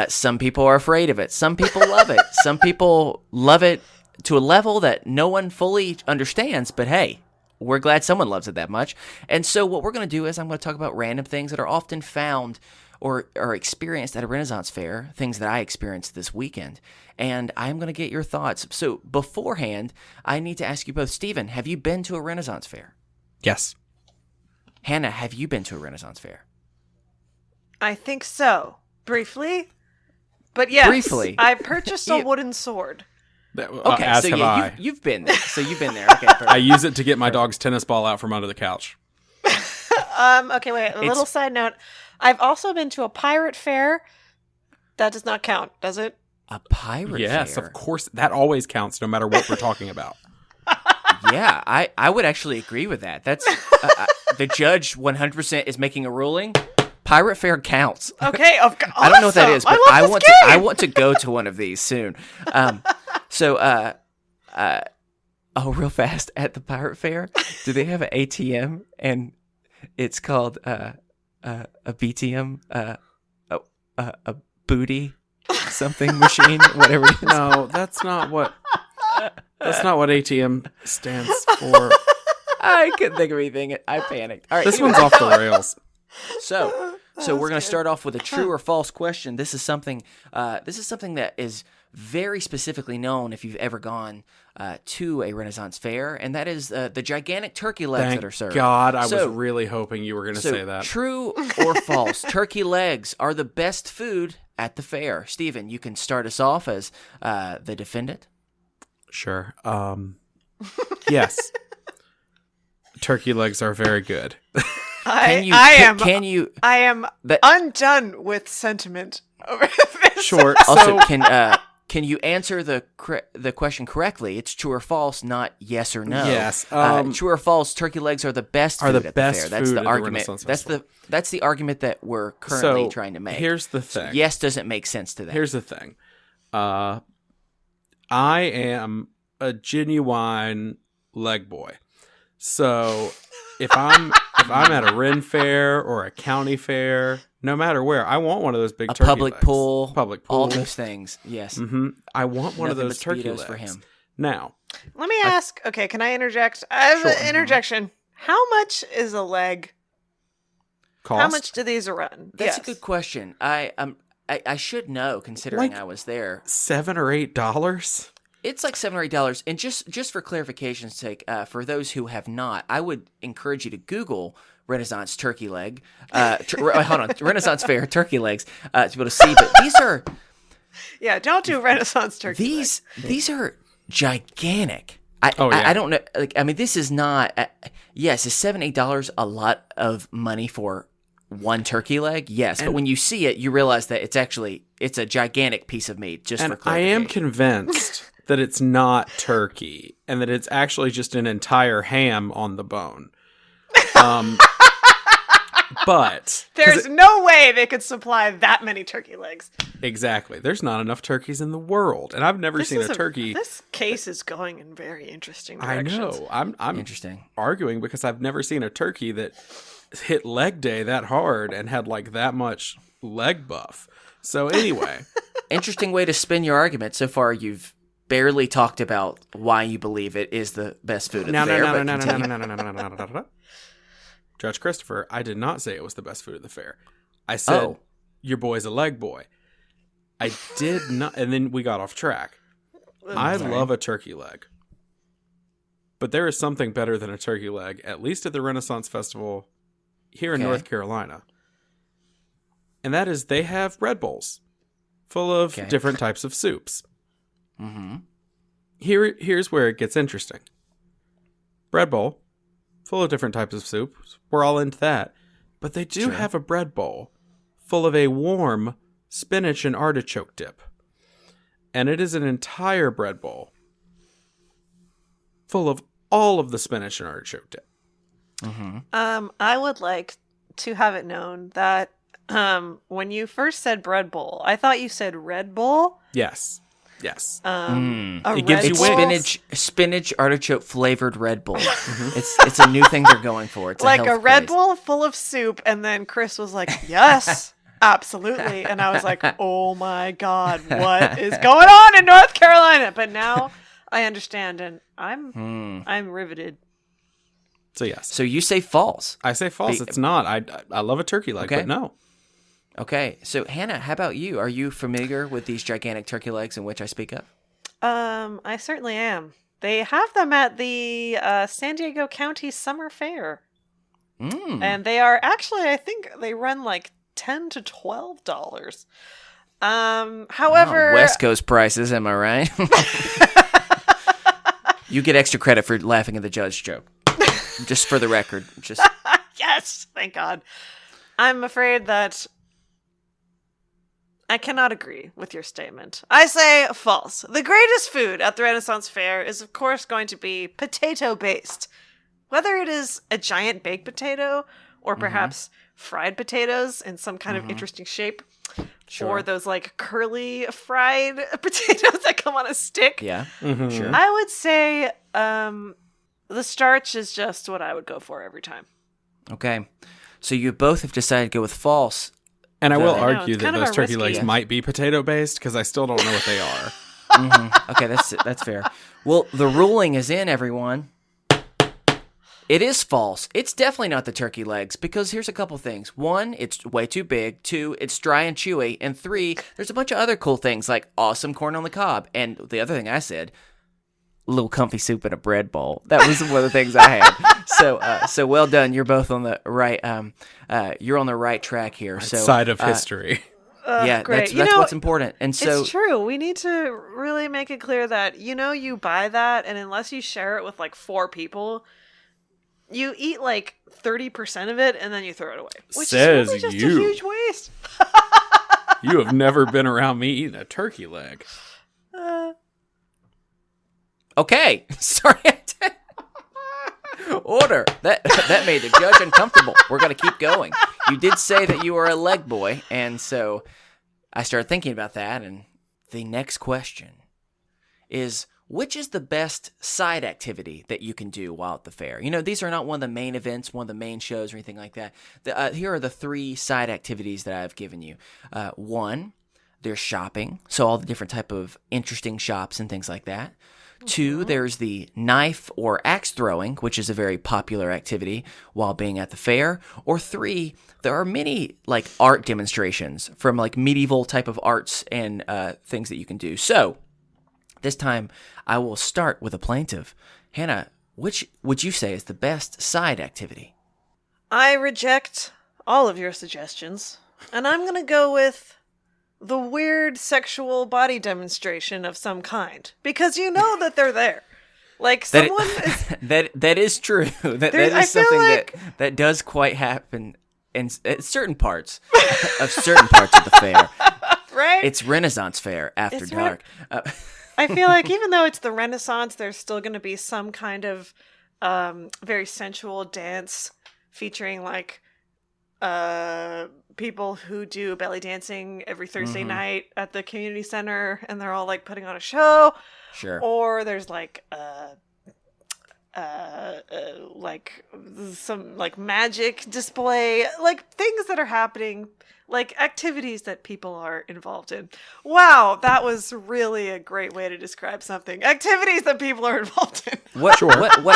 Some people are afraid of it. Some people love it. Some people love it to a level that no one fully understands, but hey, we're glad someone loves it that much. And so what we're going to do is I'm going to talk about random things that are often found or experienced at a Renaissance Fair, things that I experienced this weekend. And I'm going to get your thoughts. So beforehand, I need to ask you both. Steven, have you been to a Renaissance Fair? yes. Hannah, have you been to a Renaissance Fair? I think so. Briefly. But yes, Briefly. I purchased a wooden sword. Okay, As so have yeah, I. you've been there. So you've been there. Okay, perfect. I use it to get my dog's tennis ball out from under the couch. Okay, wait. A little side note. I've also been to a pirate fair. That does not count, does it? A pirate Yes, fair? of course. That always counts, no matter what we're talking about. Yeah, I would actually agree with that. That's the judge 100% is making a ruling. Pirate fair counts. Okay, I don't know what that is, but I love this game. want to go to one of these soon. Real fast, at the pirate fair, do they have an ATM and it's called a BTM, a booty something machine, whatever it is? No, that's not what ATM stands for. I couldn't think of anything. I panicked. All right, This anyway. one's off the rails. So we're going to start off with a true or false question. This is something that is very specifically known if you've ever gone to a Renaissance fair, and that is the gigantic turkey legs Thank that are served. God, I So- was really hoping you were going to say that. True or false? Turkey legs are the best food at the fair. Steven, you can start us off as the defendant. Sure. Yes. Turkey legs are very good. I am that- undone with sentiment over this. Sure. Also, So, can you answer the question correctly? It's true or false, not yes or no. Yes. True or false? Turkey legs are the best food at the fair. That's food the at the argument. Renaissance That's Festival. that's the argument that we're currently trying to make. Here's the So thing. yes doesn't make sense to that. Here's the thing. I am a genuine leg boy. So if I'm at a Ren fair or a county fair, no matter where, I want one of those big a turkey public legs. pool, Public pool. all those things. Yes. I want one of Nothing those but turkey Speedos legs for him. Now. Let me ask. Okay, can I interject? I have an interjection. How much is a leg? Cost? How much do these run? That's Yes. a good question. I should know, considering Like- I was there. $7 or $8? It's like $7 or $8. And just for clarification's sake, for those who have not, I would encourage you to Google Renaissance turkey leg. Hold on, Renaissance fair turkey legs to be able to see. But these are Yeah, don't do Renaissance turkey. these are gigantic. I don't know. Like, I mean, this is not. Yes, is $7, $8 a lot of money for one turkey leg? Yes, but when you see it, you realize that it's a gigantic piece of meat. Just for And I am clarification. convinced that it's not turkey and that it's actually just an entire ham on the bone. But There's no way they could supply that many turkey legs. exactly, there's not enough turkeys in the world, and I've never seen a turkey. This case is going in very interesting I directions. know. I'm Interesting. arguing because I've never seen a turkey that hit leg day that hard and had like that much leg buff. So anyway, Interesting way to spin your argument. So far, you've barely talked about why you believe it is the best food at the fair. but continue. Judge Christopher, I did not say it was the best food at the fair. I said Oh. your boy's a leg boy. I did not, and then we got off track. I love a turkey leg. But there is something better than a turkey leg, at least at the Renaissance Festival here in North Carolina. And that is they have bread bowls full of different types of soups. Mm-hmm. Here's where it gets interesting. Bread bowl full of different types of soups. We're all into that. But they do have a bread bowl full of a warm spinach and artichoke dip. And it is an entire bread bowl full of all of the spinach and artichoke dip. Mm-hmm. I would like to have it known that when you first said bread bowl, I thought you said Red Bull. Yes. It gives you spinach artichoke flavored Red Bull. It's a new thing they're going for. It's like a Red Bull full of soup, and then Chris was like, "Yes, absolutely," and I was like, "Oh my God, what is going on in North Carolina?" But now I understand, and I'm riveted. So yes. So you say false. I say false. It's not. I love a turkey leg, but no. Okay, so Hannah, how about you? Are you familiar with these gigantic turkey legs in which I speak of? I certainly am. They have them at the San Diego County Summer Fair. And they are actually, I think they run like $10 to $12. However... West Coast prices, am I right? You get extra credit for laughing at the judge joke. Just for the record. Yes, thank God. I'm afraid that I cannot agree with your statement. I say false. The greatest food at the Renaissance Fair is, of course, going to be potato-based. Whether it is a giant baked potato or perhaps fried potatoes in some kind of interesting shape, or those like curly fried potatoes that come on a stick. Yeah, sure. I would say the starch is just what I would go for every time. Okay, so you both have decided to go with false. And I will argue that those turkey legs might be potato-based because I still don't know what they are. Okay, that's fair. Well, the ruling is in, everyone. It is false. It's definitely not the turkey legs because here's a couple things. One, it's way too big. Two, it's dry and chewy. And three, there's a bunch of other cool things like awesome corn on the cob. And the other thing I said, a little comfy soup in a bread bowl. That was one of the things I had. So well done. You're both on the right. You're on the right track here. So side of history. Yeah, great. That's what's important. And so it's true. We need to really make it clear that you buy that, and unless you share it with like 4 people, you eat like 30% of it, and then you throw it away. Which Says is really just you. a huge waste. You have never been around me eating a turkey leg. Okay, sorry. Order. That made the judge uncomfortable. We're going to keep going. You did say that you were a leg boy, and so I started thinking about that, and the next question is, which is the best side activity that you can do while at the fair? These are not one of the main events, one of the main shows, or anything like that. Here are the 3 side activities that I've given you. 1, there's shopping, so all the different type of interesting shops and things like that. 2, there's the knife or axe throwing, which is a very popular activity while being at the fair. Or 3, there are many like art demonstrations from like medieval type of arts and things that you can do. So this time I will start with a plaintiff. Hannah, which would you say is the best side activity? I reject all of your suggestions, and I'm going to go with the weird sexual body demonstration of some kind, because you know that they're there. Like someone that is true. That is something that does quite happen in certain parts of the fair. Right? It's Renaissance Fair after dark. I feel like even though it's the Renaissance, there's still going to be some kind of very sensual dance featuring like people who do belly dancing every Thursday night at the community center, and they're all like putting on a show. Sure. Or there's like like some like magic display, like things that are happening, like activities that people are involved in. Wow, that was really a great way to describe something. Activities that people are involved in. What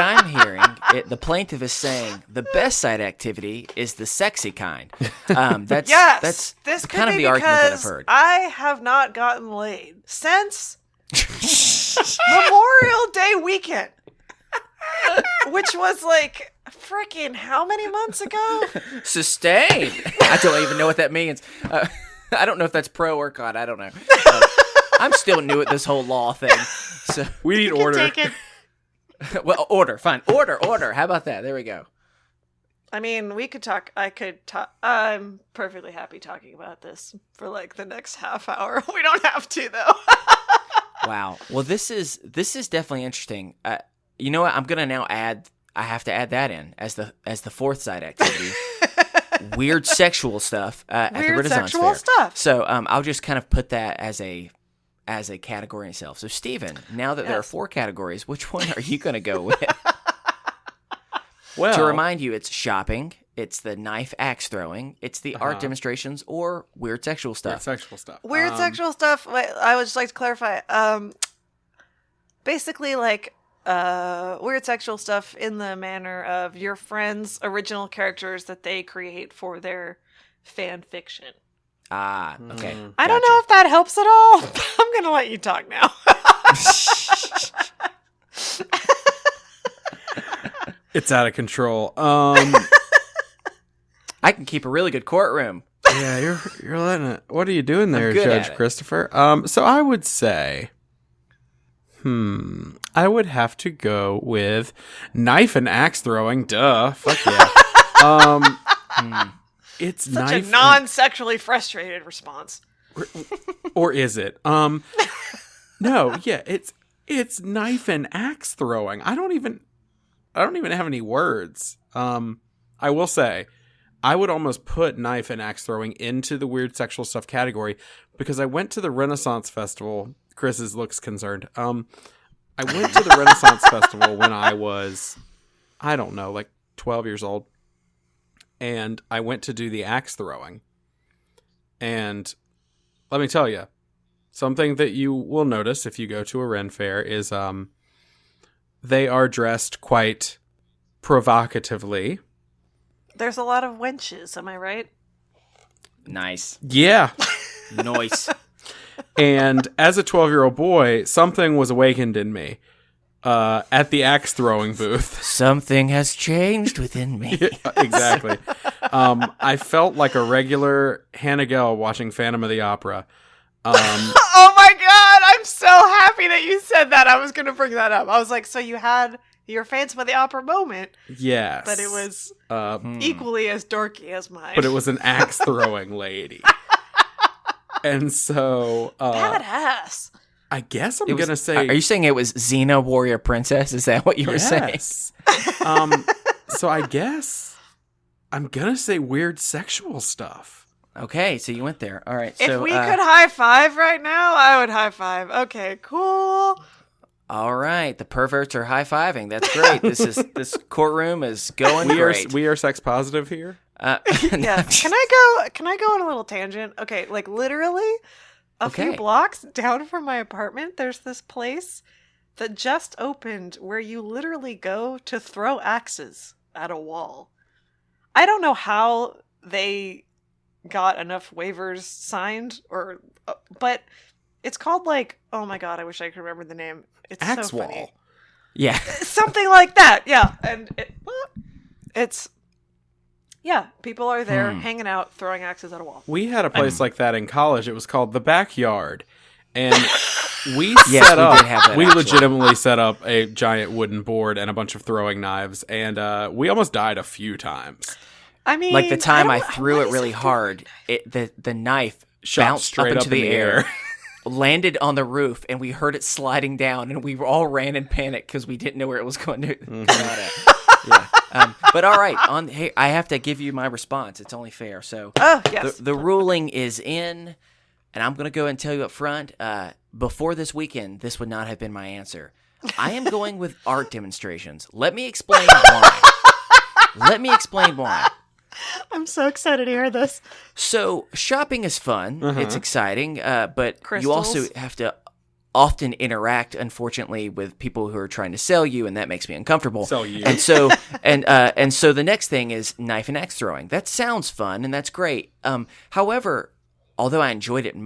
I'm hearing, the plaintiff is saying the best side activity is the sexy kind. That's this could kind of be the argument that I've because heard. I have not gotten laid since Memorial Day weekend, which was like freaking how many months ago? Sustained. I don't even know what that means. I don't know if that's pro or con. I don't know. I'm still new at this whole law thing. So We need order. Take it. well, order. Fine. Order. How about that? There we go. I mean, we could talk. I could talk. I'm perfectly happy talking about this for like the next half hour. We don't have to though. Wow. Well, this is definitely interesting. You know what? I'm gonna now add. I have to add that in as the fourth side activity. Weird sexual stuff at the Renaissance sexual Fair. stuff. So I'll just kind of put that as a category in itself. So Stephen, now that there are 4 categories, which one are you going to go with? Well, To remind you, it's shopping, it's the knife axe throwing, it's the art demonstrations, or weird sexual stuff. Weird sexual stuff. Wait, I would just like to clarify. Basically, like weird sexual stuff in the manner of your friends' original characters that they create for their fan fiction. Ah, okay. I don't know if that helps at all. I'm gonna let you talk now. It's out of control. I can keep a really good courtroom. Yeah, you're letting it. What are you doing there, good at Judge it. Christopher? So I would say, I would have to go with knife and axe throwing. Duh, fuck yeah. It's Such knife a non-sexually frustrated response. or is it? No, yeah, it's knife and axe throwing. I don't even have any words. I will say, I would almost put knife and axe throwing into the weird sexual stuff category because I went to the Renaissance Festival. Chris looks concerned. I went to the Renaissance Festival when I was, I don't know, like 12 years old. And I went to do the axe throwing. And let me tell you, something that you will notice if you go to a Ren fair is they are dressed quite provocatively. There's a lot of wenches, am I right? Nice. Yeah. Nice. And as a 12-year-old boy, something was awakened in me at the axe throwing booth. Something has changed within me. Yeah, exactly. I felt like a regular Hannah Gell watching Phantom of the Opera. Oh my god, I'm so happy that you said that. I was going to bring that up. I was like, so you had your Phantom of the Opera moment. Yes. But it was equally as dorky as mine. But it was an axe throwing lady. And so badass. I guess I'm going to say... Are you saying it was Xena Warrior Princess? Is that what you were saying? Yes. So I guess I'm going to say weird sexual stuff. Okay, so you went there. All right. If so, we could high five right now, I would high five. Okay, cool. All right, the perverts are high fiving. That's great. This courtroom is going great. We are sex positive here. Yeah. Can I go on a little tangent? Okay, like literally a few blocks down from my apartment, there's this place that just opened where you literally go to throw axes at a wall. I don't know how they got enough waivers signed, but it's called like, oh my god, I wish I could remember the name. It's Axe so wall. funny. Yeah. Something like that, yeah. And it's people are there hanging out, throwing axes at a wall. We had a place like that in college. It was called The Backyard. And we legitimately set up a giant wooden board and a bunch of throwing knives. And we almost died a few times. I mean, like the time I threw it really hard, the knife bounced straight up into the air. Landed on the roof, and we heard it sliding down, and we all ran in panic because we didn't know where it was going to come out at. Yeah. But all right, hey, I have to give you my response. It's only fair. So yes. the ruling is in, and I'm going to go and tell you up front, before this weekend, this would not have been my answer. I am going with art demonstrations. Let me explain why. I'm so excited to hear this. So shopping is fun. It's exciting, but you also Crystals. have to often interact, unfortunately, with people who are trying to sell you, and that makes me uncomfortable. Sell you. And so, and so the next thing is knife and axe throwing. That sounds fun, and that's great. However, although I enjoyed it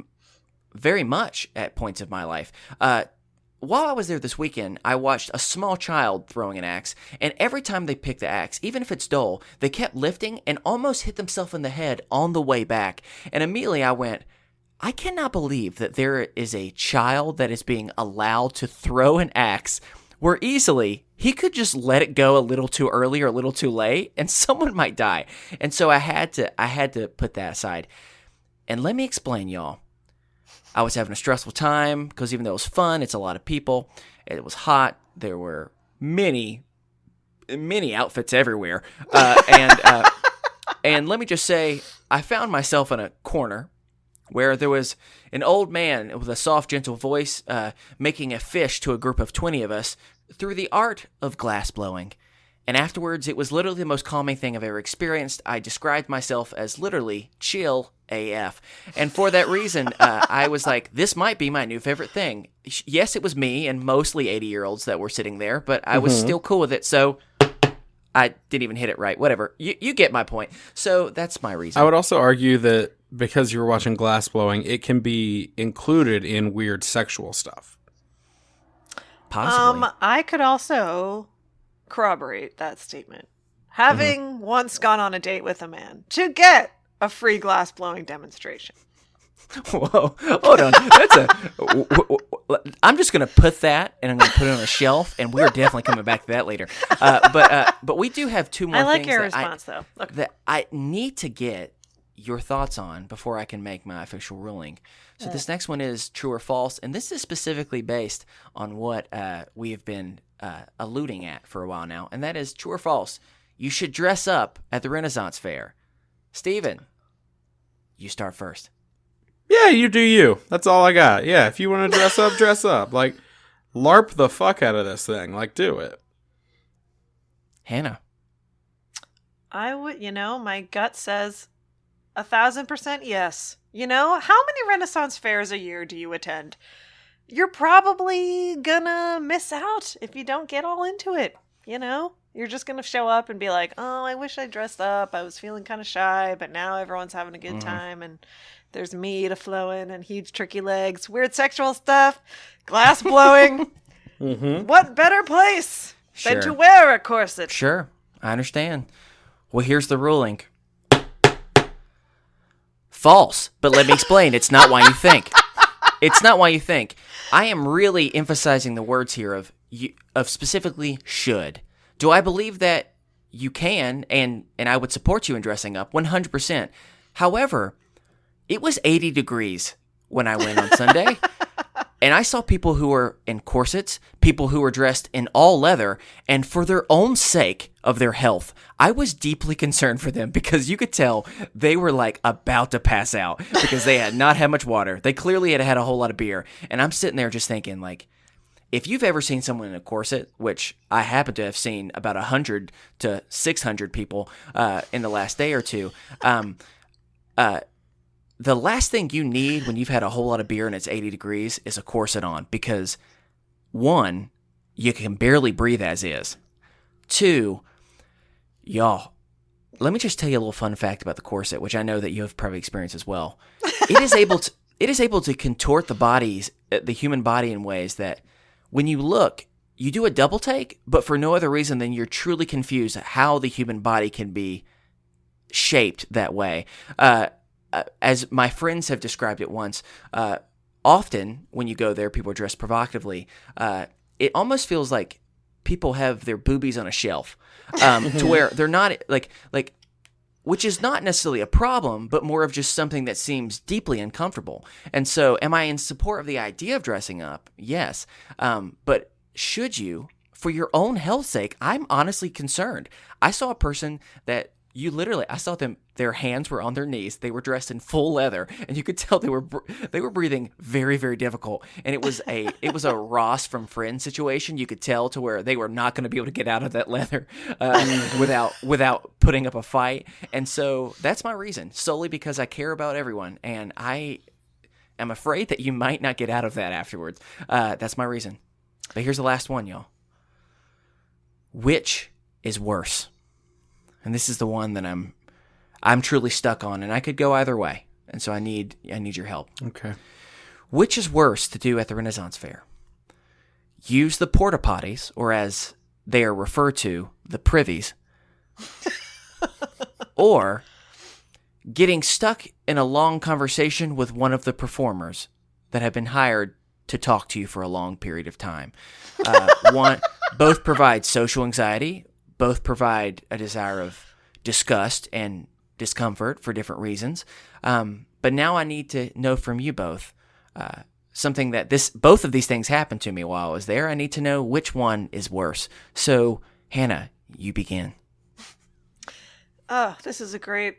very much at points of my life, while I was there this weekend, I watched a small child throwing an axe, and every time they picked the axe, even if it's dull, they kept lifting and almost hit themselves in the head on the way back. And immediately I went, I cannot believe that there is a child that is being allowed to throw an axe where easily he could just let it go a little too early or a little too late, and someone might die. And so I had to put that aside. And let me explain, y'all. I was having a stressful time because even though it was fun, it's a lot of people. It was hot. There were many outfits everywhere. And let me just say, I found myself in a corner where there was an old man with a soft, gentle voice making a fish to a group of 20 of us through the art of glass blowing. And afterwards, it was literally the most calming thing I've ever experienced. I described myself as literally chill AF. And for that reason, I was like, this might be my new favorite thing. Yes, it was me and mostly 80-year-olds that were sitting there, but I was still cool with it. So I didn't even hit it right. Whatever. You get my point. So that's my reason. I would also argue that because you were watching glass blowing, it can be included in weird sexual stuff. Possibly. I could also corroborate that statement. Having once gone on a date with a man to get a free glass blowing demonstration. Whoa, hold on. I'm just going to put that, and I'm going to put it on a shelf, and we're definitely coming back to that later. But we do have two more I like things your that response, though. Okay. that I need to get your thoughts on before I can make my official ruling. So this next one is true or false, and this is specifically based on what we have been alluding at for a while now, and that is true or false. You should dress up at the Renaissance Fair. Steven, you start first. Yeah, you do you. That's all I got. Yeah, if you want to dress up, dress up. Like, LARP the fuck out of this thing. Like, do it. Hannah. I would, my gut says 1,000% yes. How many Renaissance fairs a year do you attend? You're probably gonna miss out if you don't get all into it. You're just gonna show up and be like, oh, I wish I dressed up. I was feeling kind of shy, but now everyone's having a good time and there's meat a-flowing and huge turkey legs, weird sexual stuff, glass blowing. What better place than to wear a corset? Sure, I understand. Well, here's the ruling. False, but let me explain. It's not why you think. It's not why you think. I am really emphasizing the words here of specifically should. Do I believe that you can, and I would support you in dressing up 100%. However, it was 80 degrees when I went on Sunday, and I saw people who were in corsets, people who were dressed in all leather, and for their own sake of their health, I was deeply concerned for them because you could tell they were like about to pass out because they had not had much water. They clearly had a whole lot of beer, and I'm sitting there just thinking, like, if you've ever seen someone in a corset, which I happen to have seen about 100 to 600 people in the last day or two, the last thing you need when you've had a whole lot of beer and it's 80 degrees is a corset on because, one, you can barely breathe as is. Two, y'all, let me just tell you a little fun fact about the corset, which I know that you have probably experienced as well. It is able to contort the human body in ways that when you look, you do a double take, but for no other reason than you're truly confused at how the human body can be shaped that way. As my friends have described it once, often when you go there, people are dressed provocatively. It almost feels like people have their boobies on a shelf, to where they're not like, which is not necessarily a problem, but more of just something that seems deeply uncomfortable. And so, am I in support of the idea of dressing up? Yes, but should you, for your own health's sake? I'm honestly concerned. I saw a person that you literally, I saw them, their hands were on their knees. They were dressed in full leather, and you could tell they were breathing very, very difficult. And it was a Ross from Friends situation. You could tell to where they were not going to be able to get out of that leather without putting up a fight. And so that's my reason, solely because I care about everyone, and I am afraid that you might not get out of that afterwards. That's my reason. But here's the last one, y'all. Which is worse? And this is the one that I'm truly stuck on, and I could go either way. And so I need your help. Okay. Which is worse to do at the Renaissance Fair? Use the porta potties, or as they are referred to, the privies, or getting stuck in a long conversation with one of the performers that have been hired to talk to you for a long period of time. Both provide social anxiety. Both provide a desire of disgust and discomfort for different reasons. But now I need to know from you both something that both of these things happened to me while I was there. I need to know which one is worse. So, Hannah, you begin. Oh, this is a great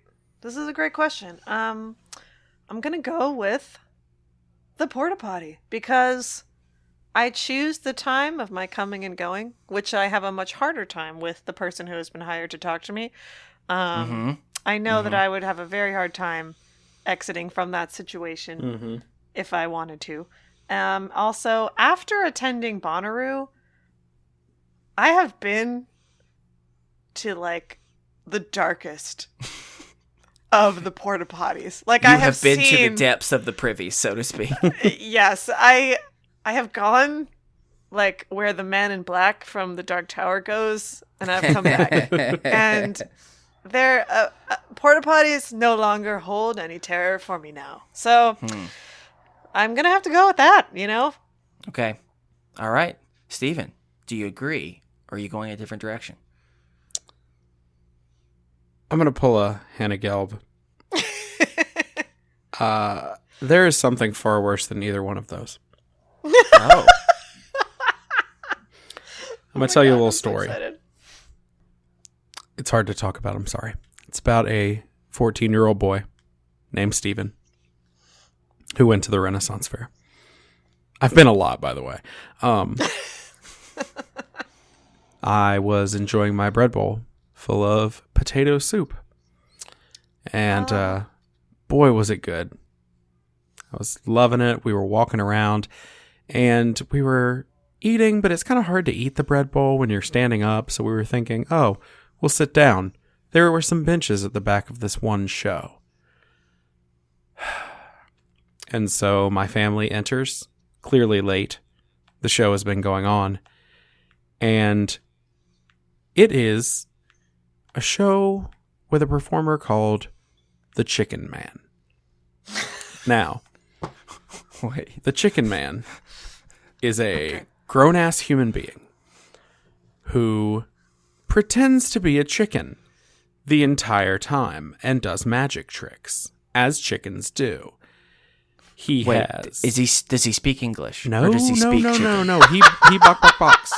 question. I'm gonna go with the porta potty because I choose the time of my coming and going, which I have a much harder time with the person who has been hired to talk to me. I know that I would have a very hard time exiting from that situation if I wanted to. Also, after attending Bonnaroo, I have been to like the darkest of the porta potties. Like, I have been seen... to the depths of the privy, so to speak. Yes, I have gone like where the man in black from the Dark Tower goes, and I've come back. And their porta potties no longer hold any terror for me now. So I'm going to have to go with that, you know? Okay. All right. Steven, do you agree, or are you going a different direction? I'm going to pull a Hannah Gelb. There is something far worse than either one of those. Oh. I'm going to tell you a little story. So It's hard to talk about, I'm sorry. It's about a 14-year-old boy named Steven who went to the Renaissance Fair. I've been a lot, by the way. I was enjoying my bread bowl full of potato soup. And boy, was it good. I was loving it. We were walking around and we were eating, but it's kind of hard to eat the bread bowl when you're standing up. So we were thinking, oh, we'll sit down. There were some benches at the back of this one show. And so my family enters, clearly late. The show has been going on. And it is a show with a performer called the Chicken Man. Now, Wait. the Chicken Man is a grown-ass human being who pretends to be a chicken the entire time and does magic tricks, as chickens do. He Wait, has... does he speak English? No, or does he speak chicken? no. He box.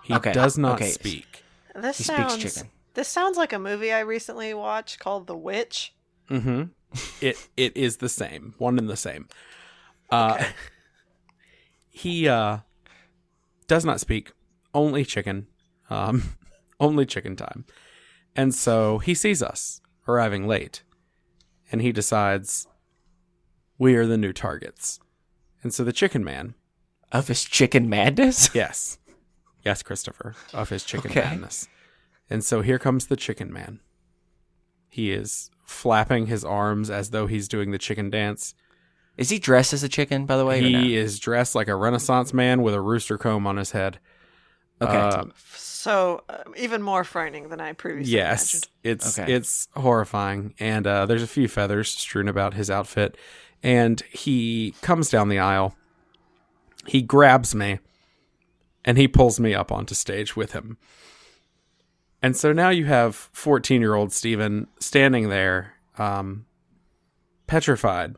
He Okay, does not okay. speak. This He sounds speaks chicken. This sounds like a movie I recently watched called The Witch. Mm-hmm. It is the same. One and the same. He does not speak. Only chicken. Only chicken time. And so he sees us arriving late. And he decides we are the new targets. And so the Chicken Man... Of his chicken madness? Yes. Yes, Christopher. Of his chicken Okay. madness. And so here comes the Chicken Man. He is flapping his arms as though he's doing the chicken dance. Is he dressed as a chicken, by the way? or no? He is dressed like a Renaissance man with a rooster comb on his head. Okay. So even more frightening than I previously Yes, imagined. it's horrifying. And there's a few feathers strewn about his outfit. And he comes down the aisle. He grabs me. And he pulls me up onto stage with him. And so now you have 14-year-old Steven standing there, petrified,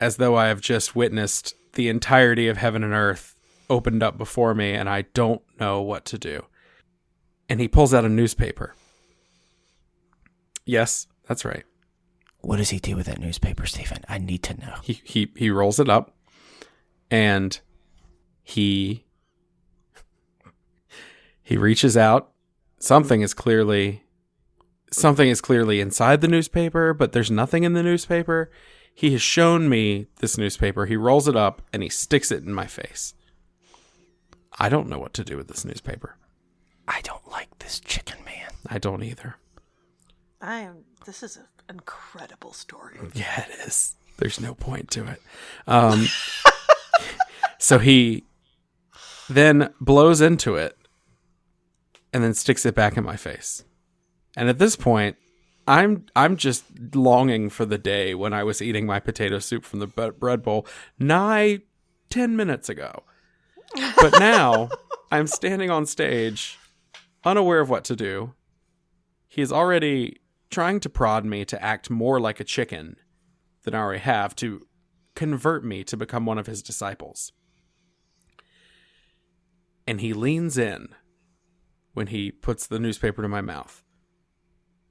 as though I have just witnessed the entirety of heaven and earth opened up before me, and I don't know what to do. And he pulls out a newspaper. Yes, that's right. What does he do with that newspaper, Stephen? I need to know. He rolls it up, and he reaches out. Something is clearly inside the newspaper, but there's nothing in the newspaper. He has shown me this newspaper. He rolls it up and he sticks it in my face. I don't know what to do with this newspaper. I don't like this chicken man. I don't either. This is an incredible story. Yeah, it is. There's no point to it. So he then blows into it and then sticks it back in my face. And at this point, I'm just longing for the day when I was eating my potato soup from the bread bowl nigh 10 minutes ago. But now I'm standing on stage, unaware of what to do. He's already trying to prod me to act more like a chicken than I already have, to convert me to become one of his disciples. And he leans in when he puts the newspaper to my mouth.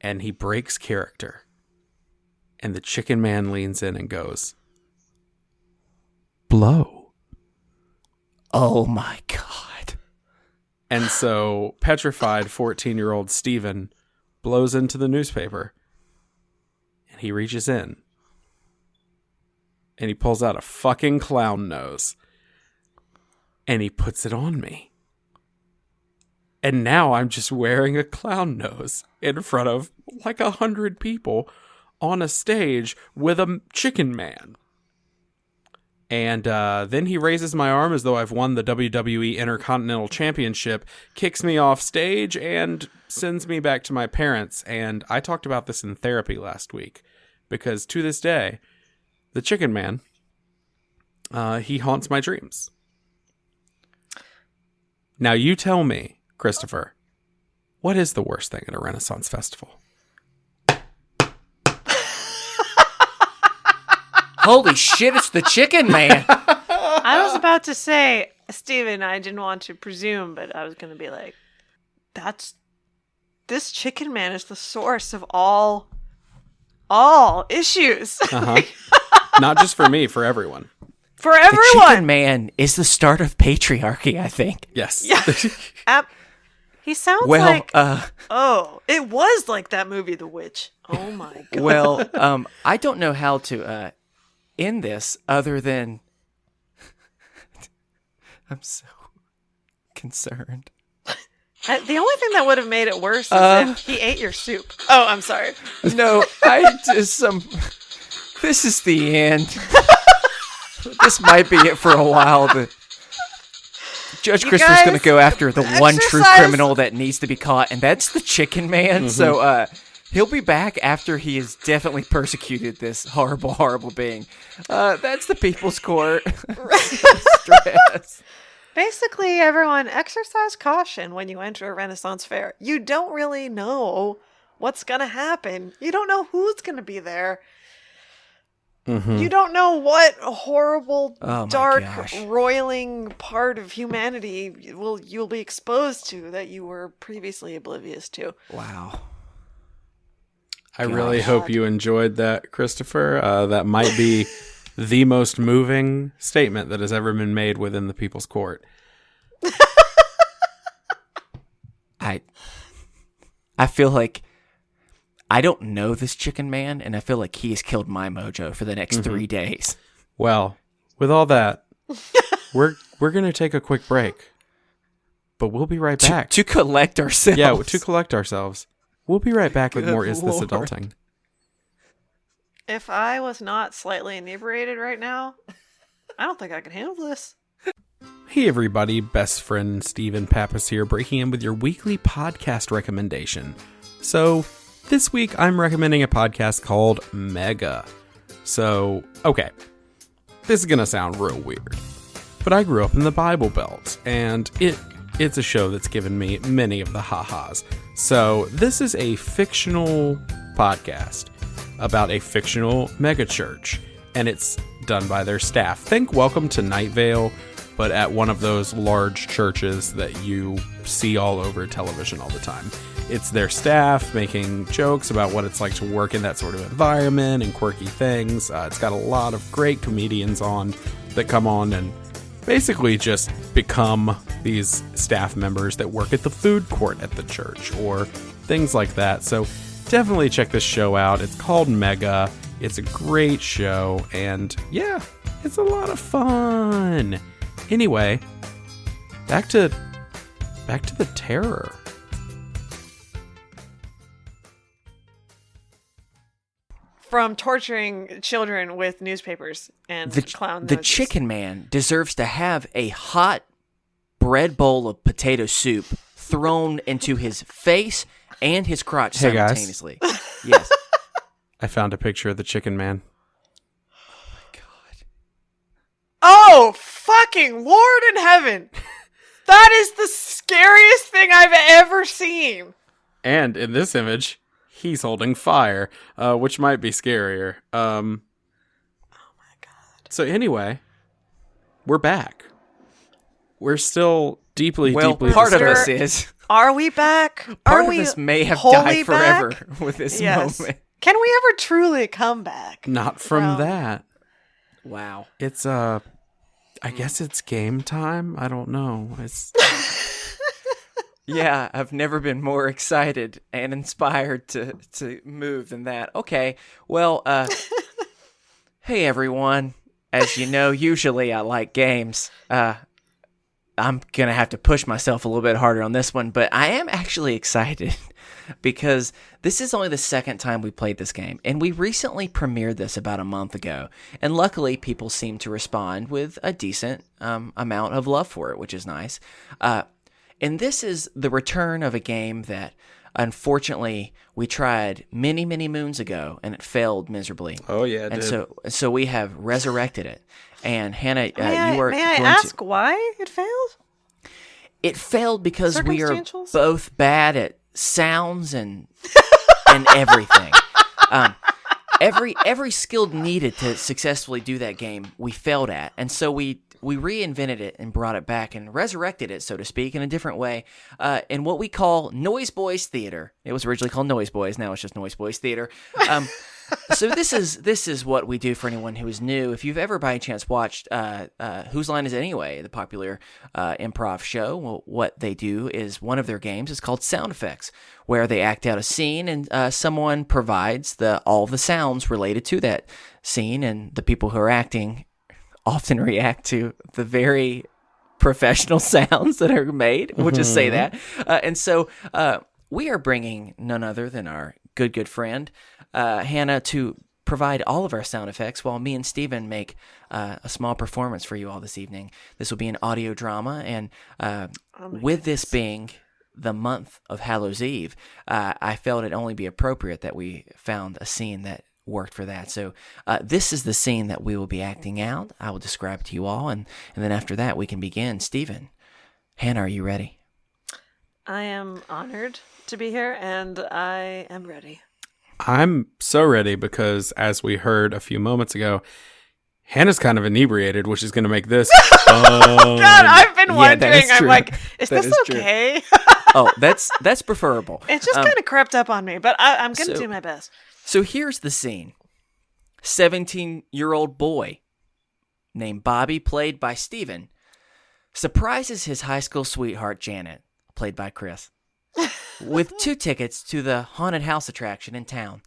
And he breaks character. And the chicken man leans in and goes, "Blow." Oh my God. And so petrified 14-year-old Stephen blows into the newspaper. And he reaches in. And he pulls out a fucking clown nose. And he puts it on me. And now I'm just wearing a clown nose in front of like 100 people on a stage with a chicken man. And then he raises my arm as though I've won the WWE Intercontinental Championship, kicks me off stage, and sends me back to my parents. And I talked about this in therapy last week, because to this day, the chicken man, he haunts my dreams. Now you tell me, Christopher, what is the worst thing at a Renaissance festival? Holy shit, it's the chicken man. I was about to say, Steven, I didn't want to presume, but I was going to be like, this chicken man is the source of all issues. Uh-huh. Not just for me, for everyone. For The everyone. chicken man is the start of patriarchy, I think. Yes. Yeah. He sounds like, it was like that movie, The Witch. Oh my God. Well, I don't know how to end this other than I'm so concerned. The only thing that would have made it worse is if he ate your soup. Oh, I'm sorry. No, this is the end. This might be it for a while, but Judge Christopher's going to go after the one true criminal that needs to be caught, and that's the chicken man. Mm-hmm. So he'll be back after he has definitely persecuted this horrible, horrible being. That's the People's Court. Stress. Basically, everyone, exercise caution when you enter a Renaissance fair. You don't really know what's going to happen. You don't know who's going to be there. Mm-hmm. You don't know what horrible, dark, roiling part of humanity you'll be exposed to that you were previously oblivious to. Wow. I really hope you enjoyed that, Christopher. That might be the most moving statement that has ever been made within the People's Court. I feel like I don't know this chicken man, and I feel like he has killed my mojo for the next 3 days. Well, with all that, we're going to take a quick break, but we'll be right back. To collect ourselves. Yeah, to collect ourselves. We'll be right back with more Is This Adulting? If I was not slightly inebriated right now, I don't think I can handle this. Hey everybody, best friend Stephen Pappas here, breaking in with your weekly podcast recommendation. So, this week I'm recommending a podcast called Mega. So, okay, this is gonna sound real weird, but I grew up in the Bible Belt, and it's a show that's given me many of the ha-has. So, this is a fictional podcast about a fictional megachurch, and it's done by their staff. Think Welcome to Night Vale, but at one of those large churches that you see all over television all the time. it's their staff making jokes about what it's like to work in that sort of environment and quirky things. It's got a lot of great comedians on that come on and basically just become these staff members that work at the food court at the church or things like that. So definitely check this show out. It's called Mega. It's a great show, and yeah, it's a lot of fun. Anyway, back to the terror. From torturing children with newspapers and clown The noses. chicken man deserves to have a hot bread bowl of potato soup thrown into his face and his crotch Hey, guys. simultaneously. Yes. I found a picture of the chicken man. Oh, fucking Lord in heaven. That is the scariest thing I've ever seen. And in this image, he's holding fire, which might be scarier. Oh my god. So anyway, we're back. We're still deeply part of disturbed. us is. Are we back? Part Are of we us may have wholly died forever back? with this Yes. moment. Can we ever truly come back? Not from From- that. Wow. It's I guess it's game time. I don't know. It's Yeah, I've never been more excited and inspired to move than that. Okay, well, hey everyone. As you know, usually I like games. I'm going to have to push myself a little bit harder on this one, but I am actually excited because this is only the second time we played this game, and we recently premiered this about a month ago, and luckily people seem to respond with a decent amount of love for it, which is nice. And this is the return of a game that, unfortunately, we tried many, many moons ago, and it failed miserably. Oh yeah, it And did. so we have resurrected it. And Hannah, May I going ask why it failed? It failed because we are Circumstantials? both bad at sounds and everything. Every skill needed to successfully do that game, we failed at, and so we reinvented it and brought it back and resurrected it, so to speak, in a different way, in what we call Noise Boys Theater. It was originally called Noise Boys, now it's just Noise Boys Theater. So this is what we do for anyone who is new. If you've ever by any chance watched Whose Line Is It Anyway, the popular improv show, well, what they do is one of their games is called Sound Effects, where they act out a scene and someone provides all the sounds related to that scene, and the people who are acting often react to the very professional sounds that are made. We'll just say that. And so we are bringing none other than our good friend, Hannah, to provide all of our sound effects while me and Steven make a small performance for you all this evening. This will be an audio drama, and with this being the month of Hallows Eve, I felt it'd only be appropriate that we found a scene that worked for that. So this is the scene that we will be acting out. I will describe it to you all, and then after that we can begin. Steven, Hannah, are you ready? I am honored to be here, and I am ready. I'm so ready because, as we heard a few moments ago, Hannah's kind of inebriated, which is going to make this fun. God, I've been Yeah, that wondering. is I'm true. like, is That this is true. okay? Oh, that's preferable. It just kind of crept up on me, but I'm going to so- do my best. So here's the scene. 17-year-old boy named Bobby, played by Steven, surprises his high school sweetheart, Janet, played by Chris, with 2 tickets to the haunted house attraction in town.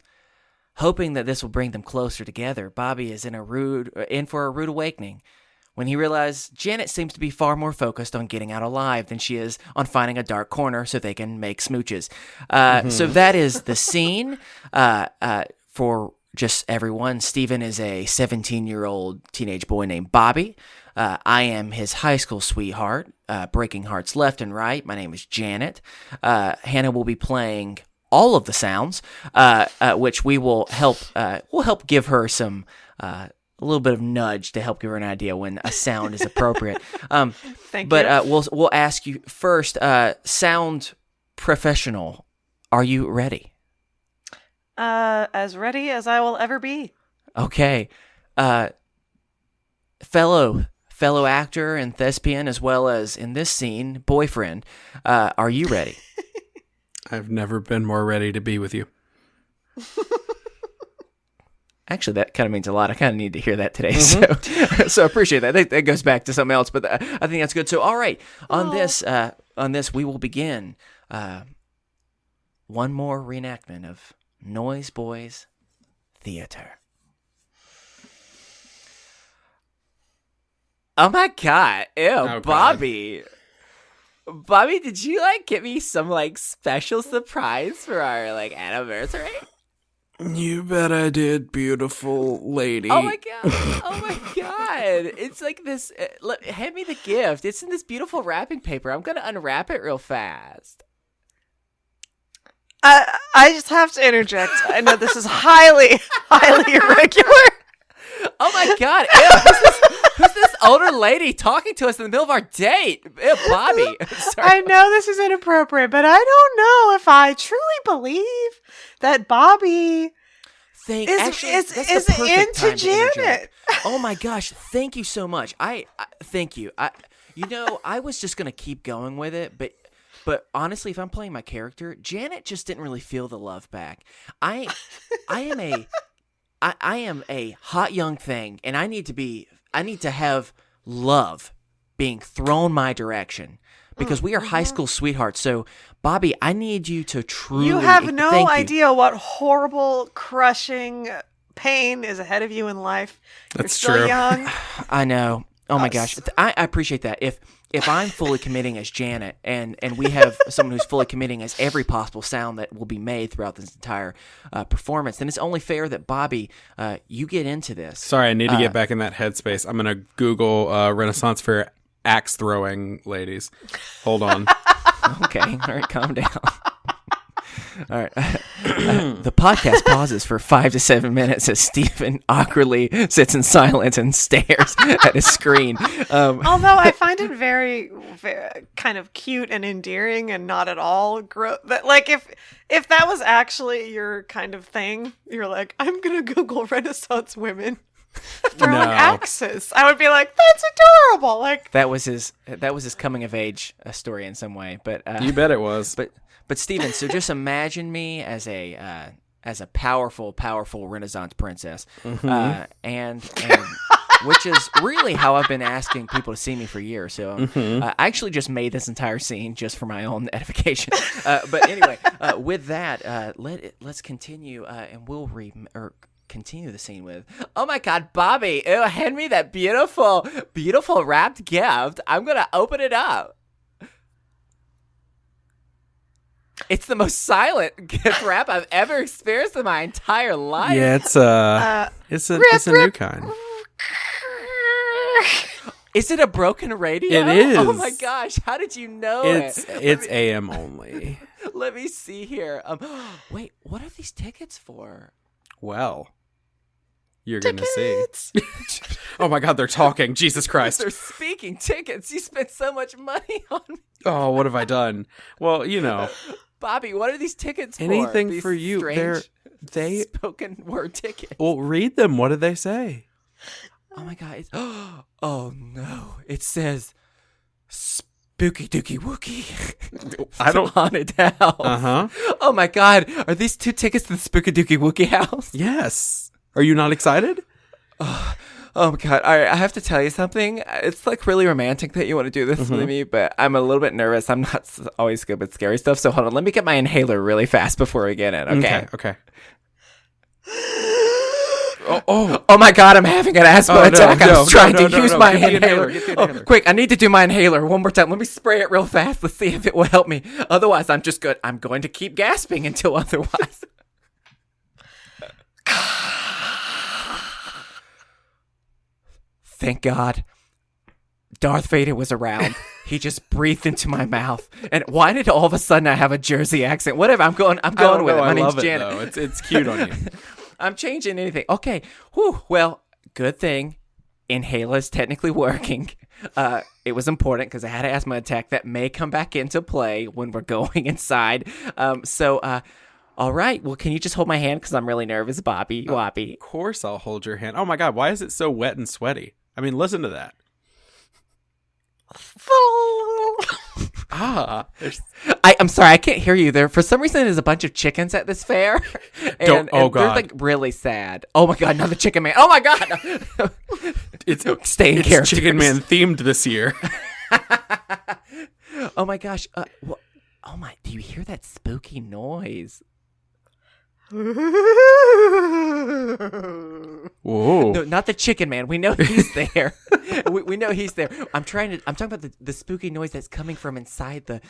Hoping that this will bring them closer together, Bobby is in for a rude awakening when he realizes Janet seems to be far more focused on getting out alive than she is on finding a dark corner so they can make smooches. So that is the scene. For just everyone, Steven is a 17-year-old teenage boy named Bobby. I am his high school sweetheart, breaking hearts left and right. My name is Janet. Hannah will be playing all of the sounds, which we will help. We'll help give her some a little bit of nudge to help give her an idea when a sound is appropriate. Thank you. But we'll ask you first. Sound professional, are you ready? As ready as I will ever be. Okay. Fellow actor and thespian, as well as in this scene, boyfriend, are you ready? I've never been more ready to be with you. Actually, that kind of means a lot. I kind of need to hear that today. So appreciate that. That goes back to something else, but I think that's good. So, all right, on this, we will begin one more reenactment of Noise Boys Theater. Oh my god! Ew, Oh, Bobby. Bobby, did you get me some special surprise for our anniversary? You bet I did, beautiful lady. Oh my god! Oh my god! It's this. Hand me the gift. It's in this beautiful wrapping paper. I'm gonna unwrap it real fast. I just have to interject. I know this is highly irregular. Oh my god! Ew, who's this older lady talking to us in the middle of our date? Ew, Bobby. Sorry. I know this is inappropriate, but I don't know if I truly believe that Bobby is into Janet. Oh my gosh! Thank you so much. I thank you. I was just gonna keep going with it, but honestly, if I'm playing my character, Janet just didn't really feel the love back. I am a hot young thing, and I need to have love being thrown my direction because we are high school sweethearts. So, Bobby, I need you to truly. You have no idea what horrible, crushing pain is ahead of you in life. That's You're still true. young. I know. Oh my gosh, I appreciate that. If I'm fully committing as Janet, and we have someone who's fully committing as every possible sound that will be made throughout this entire performance, then it's only fair that Bobby, you get into this. Sorry, I need to get back in that headspace. I'm going to Google Renaissance Fair axe throwing ladies. Hold on. Okay, all right, calm down. All right. The podcast pauses for 5 to 7 minutes as Stephen awkwardly sits in silence and stares at his screen. Although I find it very, very kind of cute and endearing and not at all if that was actually your kind of thing, you're like, I'm going to Google Renaissance women throwing axes. I would be like, that's adorable. That was his coming of age story in some way, but You bet it was. But Steven, so just imagine me as a powerful Renaissance princess, and which is really how I've been asking people to see me for years. So I actually just made this entire scene just for my own edification. But anyway, with that, let's continue, and we'll continue the scene with, oh my god, Bobby, hand me that beautiful wrapped gift. I'm gonna open it up. It's the most silent gift wrap I've ever experienced in my entire life. Yeah, it's a new kind. Is it a broken radio? It is. Oh my gosh, how did you know It's AM only. Let me see here. Wait, what are these tickets for? Well, you're going to see. Oh my god, they're talking. Jesus Christ. They're speaking tickets. You spent so much money on me. Oh, what have I done? Well, Bobby, what are these tickets for? anything These for you. They spoken word tickets. Well, read them. What did they say? Oh my god. Oh no. It says Spooky Dookie Wookie. I don't haunted house. Uh-huh. Oh my god. Are these 2 tickets to the Spooky Dookie Wookie house? Yes. Are you not excited? Oh my god. All right, I have to tell you something. It's really romantic that you want to do this with me, but I'm a little bit nervous. I'm not always good with scary stuff, so hold on. Let me get my inhaler really fast before we get in, okay? Okay. Oh my god, I'm having an asthma attack. I was trying to use my Get the inhaler. Get the inhaler. Quick, I need to do my inhaler one more time. Let me spray it real fast. Let's see if it will help me. Otherwise, I'm just good. I'm going to keep gasping until otherwise. Thank God. Darth Vader was around. He just breathed into my mouth. And why did all of a sudden I have a Jersey accent? Whatever, I'm going with it. My name's Janet. It's cute on you. I'm changing anything. Okay. Whew. Well, good thing inhaler is technically working. It was important because I had an asthma attack that may come back into play when we're going inside. All right. Well, can you just hold my hand because I'm really nervous, Bobby? Woppy. Of course I'll hold your hand. Oh my god, why is it so wet and sweaty? I mean, listen to that. I'm sorry, I can't hear you there. For some reason, there's a bunch of chickens at this fair. And God. They're like really sad. Oh my God, another chicken man. Oh my God. It's Stay in characters. Chicken Man themed this year. Oh my gosh. Oh my, do you hear that spooky noise? Whoa. No, not the chicken man. We know he's there. we know he's there. I'm talking about the spooky noise that's coming from inside the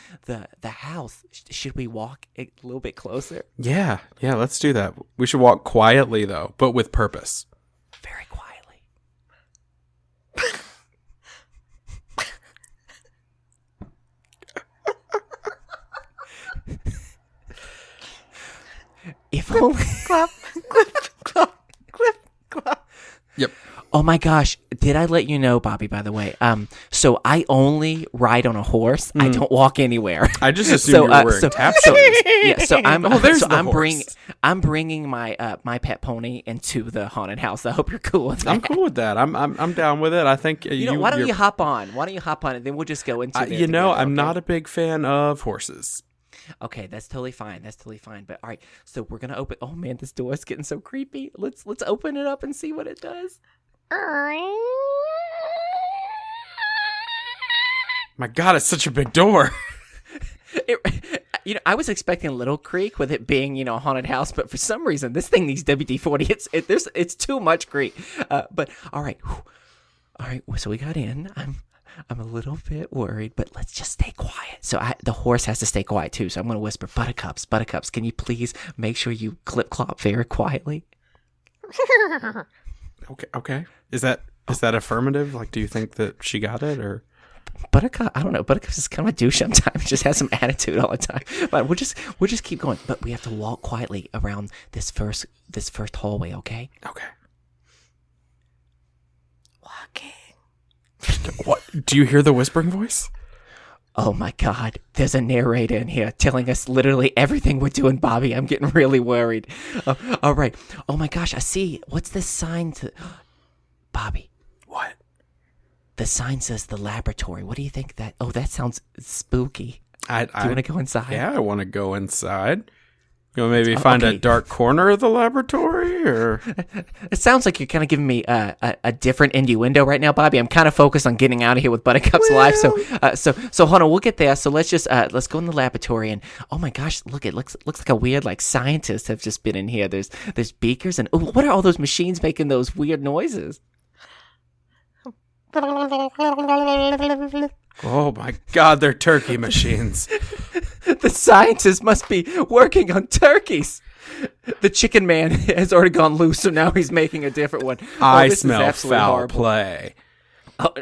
house. Should we walk a little bit closer? Yeah, let's do that. We should walk quietly, though, but with purpose. Very quietly. If only... Clap, clip, clap, clip, clap. Yep. Oh my gosh, did I let you know, Bobby, by the way? So I only ride on a horse. I don't walk anywhere. I just assumed you were wearing tap shoes. Yeah, so I'm there's the horse. I'm bringing my my pet pony into the haunted house. I hope you're cool with that. I'm cool with that. I'm down with it. I think you know, why don't you hop on? Why don't you hop on and then we'll just go into you know, I'm not a big fan of horses. Okay, that's totally fine. But all right, so we're gonna open. Oh man, this door is getting so creepy. Let's open it up and see what it does. My God, it's such a big door. I was expecting a little creak with it being, a haunted house, but for some reason this thing needs WD-40. It's too much creak. But all right, so we got in. I'm a little bit worried, but let's just stay quiet. So the horse has to stay quiet too. So I'm going to whisper, Buttercups, can you please make sure you clip-clop very quietly? Okay. Is that affirmative? Like, do you think that she got it, or? Buttercup, I don't know. Buttercup is kind of a douche sometimes. Just has some attitude all the time. But we'll just keep going. But we have to walk quietly around this first hallway. Okay. Okay. Walking. What? Do you hear the whispering voice? Oh my God, there's a narrator in here telling us literally everything we're doing, Bobby. I'm getting really worried. All right. Oh my gosh, I see. What's this sign to... Bobby. What? The sign says the laboratory. What do you think that... Oh, that sounds spooky. Do you want to go inside? Yeah, I want to go inside. You want maybe find a dark corner of the laboratory, or? It sounds like you're kind of giving me a different innuendo right now, Bobby. I'm kind of focused on getting out of here with Buttercup's life. So hold on, we'll get there. So let's go in the laboratory, and oh my gosh, look, it looks like a weird scientists have just been in here. There's beakers, and what are all those machines making those weird noises? Oh my God, they're turkey machines. The scientists must be working on turkeys. The chicken man has already gone loose, so now he's making a different one. I smell foul play.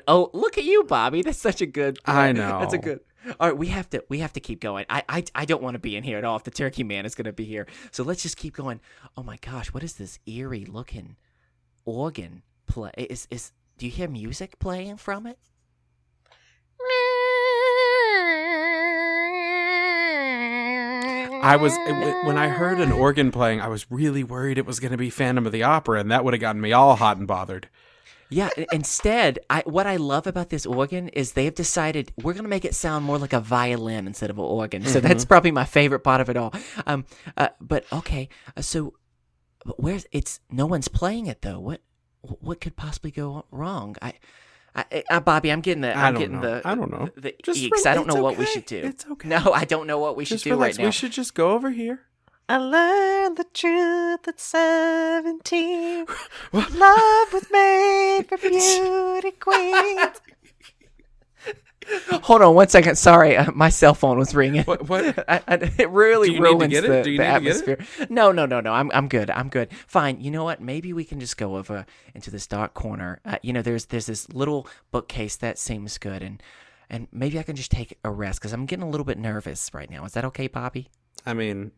Oh, look at you, Bobby. That's such a good. I know. That's a good. All right, we have to keep going. I don't want to be in here at all if the turkey man is going to be here. So let's just keep going. Oh my gosh, what is this eerie looking organ play? Do you hear music playing from it? When I heard an organ playing, I was really worried it was going to be Phantom of the Opera, and that would have gotten me all hot and bothered. Yeah, instead, what I love about this organ is they've decided we're going to make it sound more like a violin instead of an organ. So that's probably my favorite part of it all. But okay, so no one's playing it though. What could possibly go wrong? Bobby, I'm getting the. I don't know. The eeks. I don't know what we should do. It's okay. No, I don't know what we should do right now. We should just go over here. I learned the truth at 17. Love was made for beauty queens. Hold on 1 second. Sorry, my cell phone was ringing. What? It really ruins the atmosphere. No. I'm good. Fine. You know what? Maybe we can just go over into this dark corner. There's this little bookcase that seems good, and maybe I can just take a rest because I'm getting a little bit nervous right now. Is that okay, Bobby? I mean,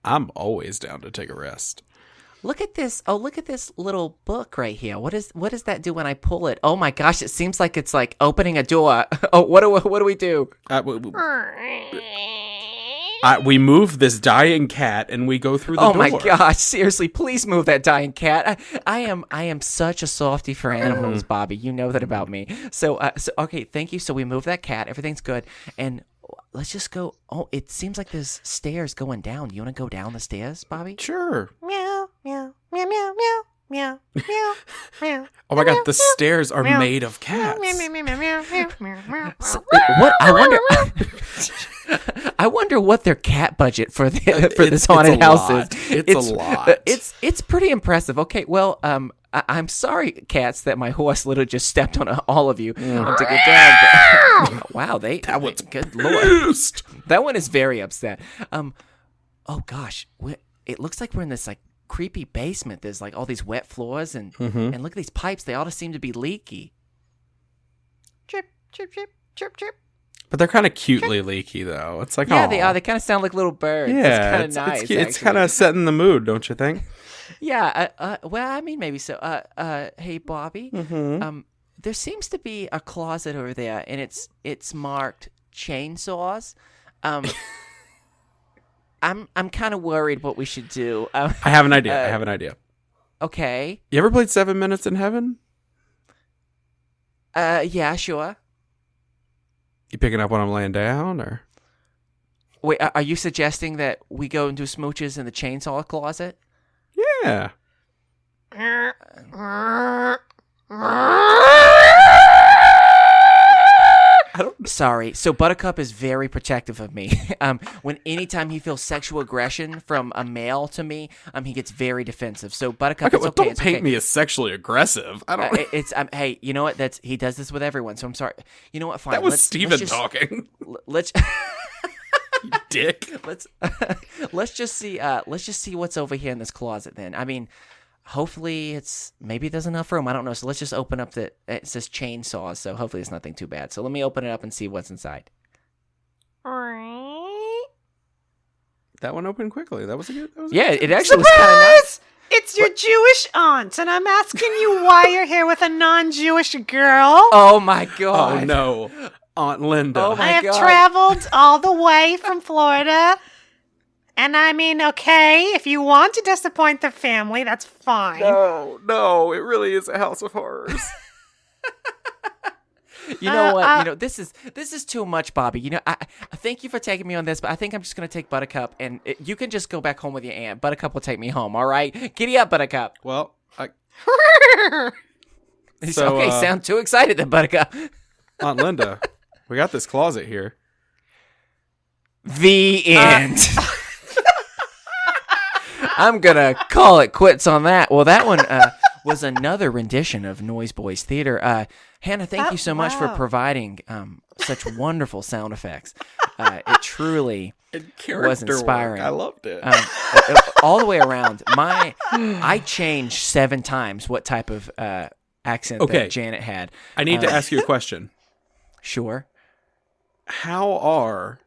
I'm always down to take a rest. Look at this. Oh, look at this little book right here. What does that do when I pull it? Oh my gosh, it seems like it's like opening a door. Oh, what do we do? We move this dying cat and we go through the door. Oh my gosh, seriously, please move that dying cat. I am such a softie for animals, Bobby. You know that about me. So okay, thank you. So we move that cat. Everything's good. And let's just go. Oh, it seems like there's stairs going down. You want to go down the stairs, Bobby? Sure. Meow, meow, meow, meow, meow, meow, meow, meow. Oh my god, the stairs are made of cats. Meow, meow, meow, meow, meow, meow, meow, meow. What I wonder. I wonder what their cat budget for this haunted house is. It's a lot. It's pretty impressive. Okay, well, I'm sorry, cats, that my horse literally just stepped on all of you to get down. But, wow, that one's good lord. pissed. That one is very upset. Oh gosh, it looks like we're in this like creepy basement. There's like all these wet floors and look at these pipes. They all just seem to be leaky. Chirp, chirp, chirp, chirp, chirp. But they're kind of cutely leaky, though. It's like, Yeah, they are. They kind of sound like little birds. Yeah, it's kind of nice. It's, it's kind of setting the mood, don't you think? Yeah. Well, I mean, maybe so. Hey, Bobby. Mm-hmm. There seems to be a closet over there, and it's marked chainsaws. I'm kind of worried what we should do. I have an idea. Okay. You ever played 7 Minutes in Heaven? Yeah, sure. You picking up when I'm laying down, or? Wait, are you suggesting that we go and do smooches in the chainsaw closet? Yeah. Sorry. So Buttercup is very protective of me. Anytime he feels sexual aggression from a male to me, he gets very defensive. So Buttercup, Okay, it's well, okay. don't It's paint okay. me as sexually aggressive. I don't. Hey, you know what? He does this with everyone. So I'm sorry. You know what? Fine. That was let's Steven just- talking. Let's You dick. let's just see what's over here in this closet. Then I mean, hopefully maybe there's enough room. I don't know. So let's just open up it says chainsaws. So hopefully it's nothing too bad. So let me open it up and see what's inside. That one opened quickly. That was a good. Yeah, it actually was kind of nice. It's your Jewish aunt, and I'm asking you why you're here with a non-Jewish girl. Oh my god. Oh no, Aunt Linda. Oh, my I have God. traveled all the way from Florida. And I mean, okay, if you want to disappoint the family, that's fine. No, it really is a house of horrors. You know what? This is too much, Bobby. I thank you for taking me on this, but I think I'm just gonna take Buttercup, and you can just go back home with your aunt. Buttercup will take me home. All right, giddy up, Buttercup. Well, Okay, sound too excited then, Buttercup. Aunt Linda, we got this closet here. The end. I'm gonna call it quits on that. Well, that one was another rendition of Noise Boys Theater. Hannah, thank you so much for providing such wonderful sound effects. It truly was inspiring. I loved it. All the way around. I changed 7 times what type of accent that Janet had. I need to ask you a question. Sure. How are,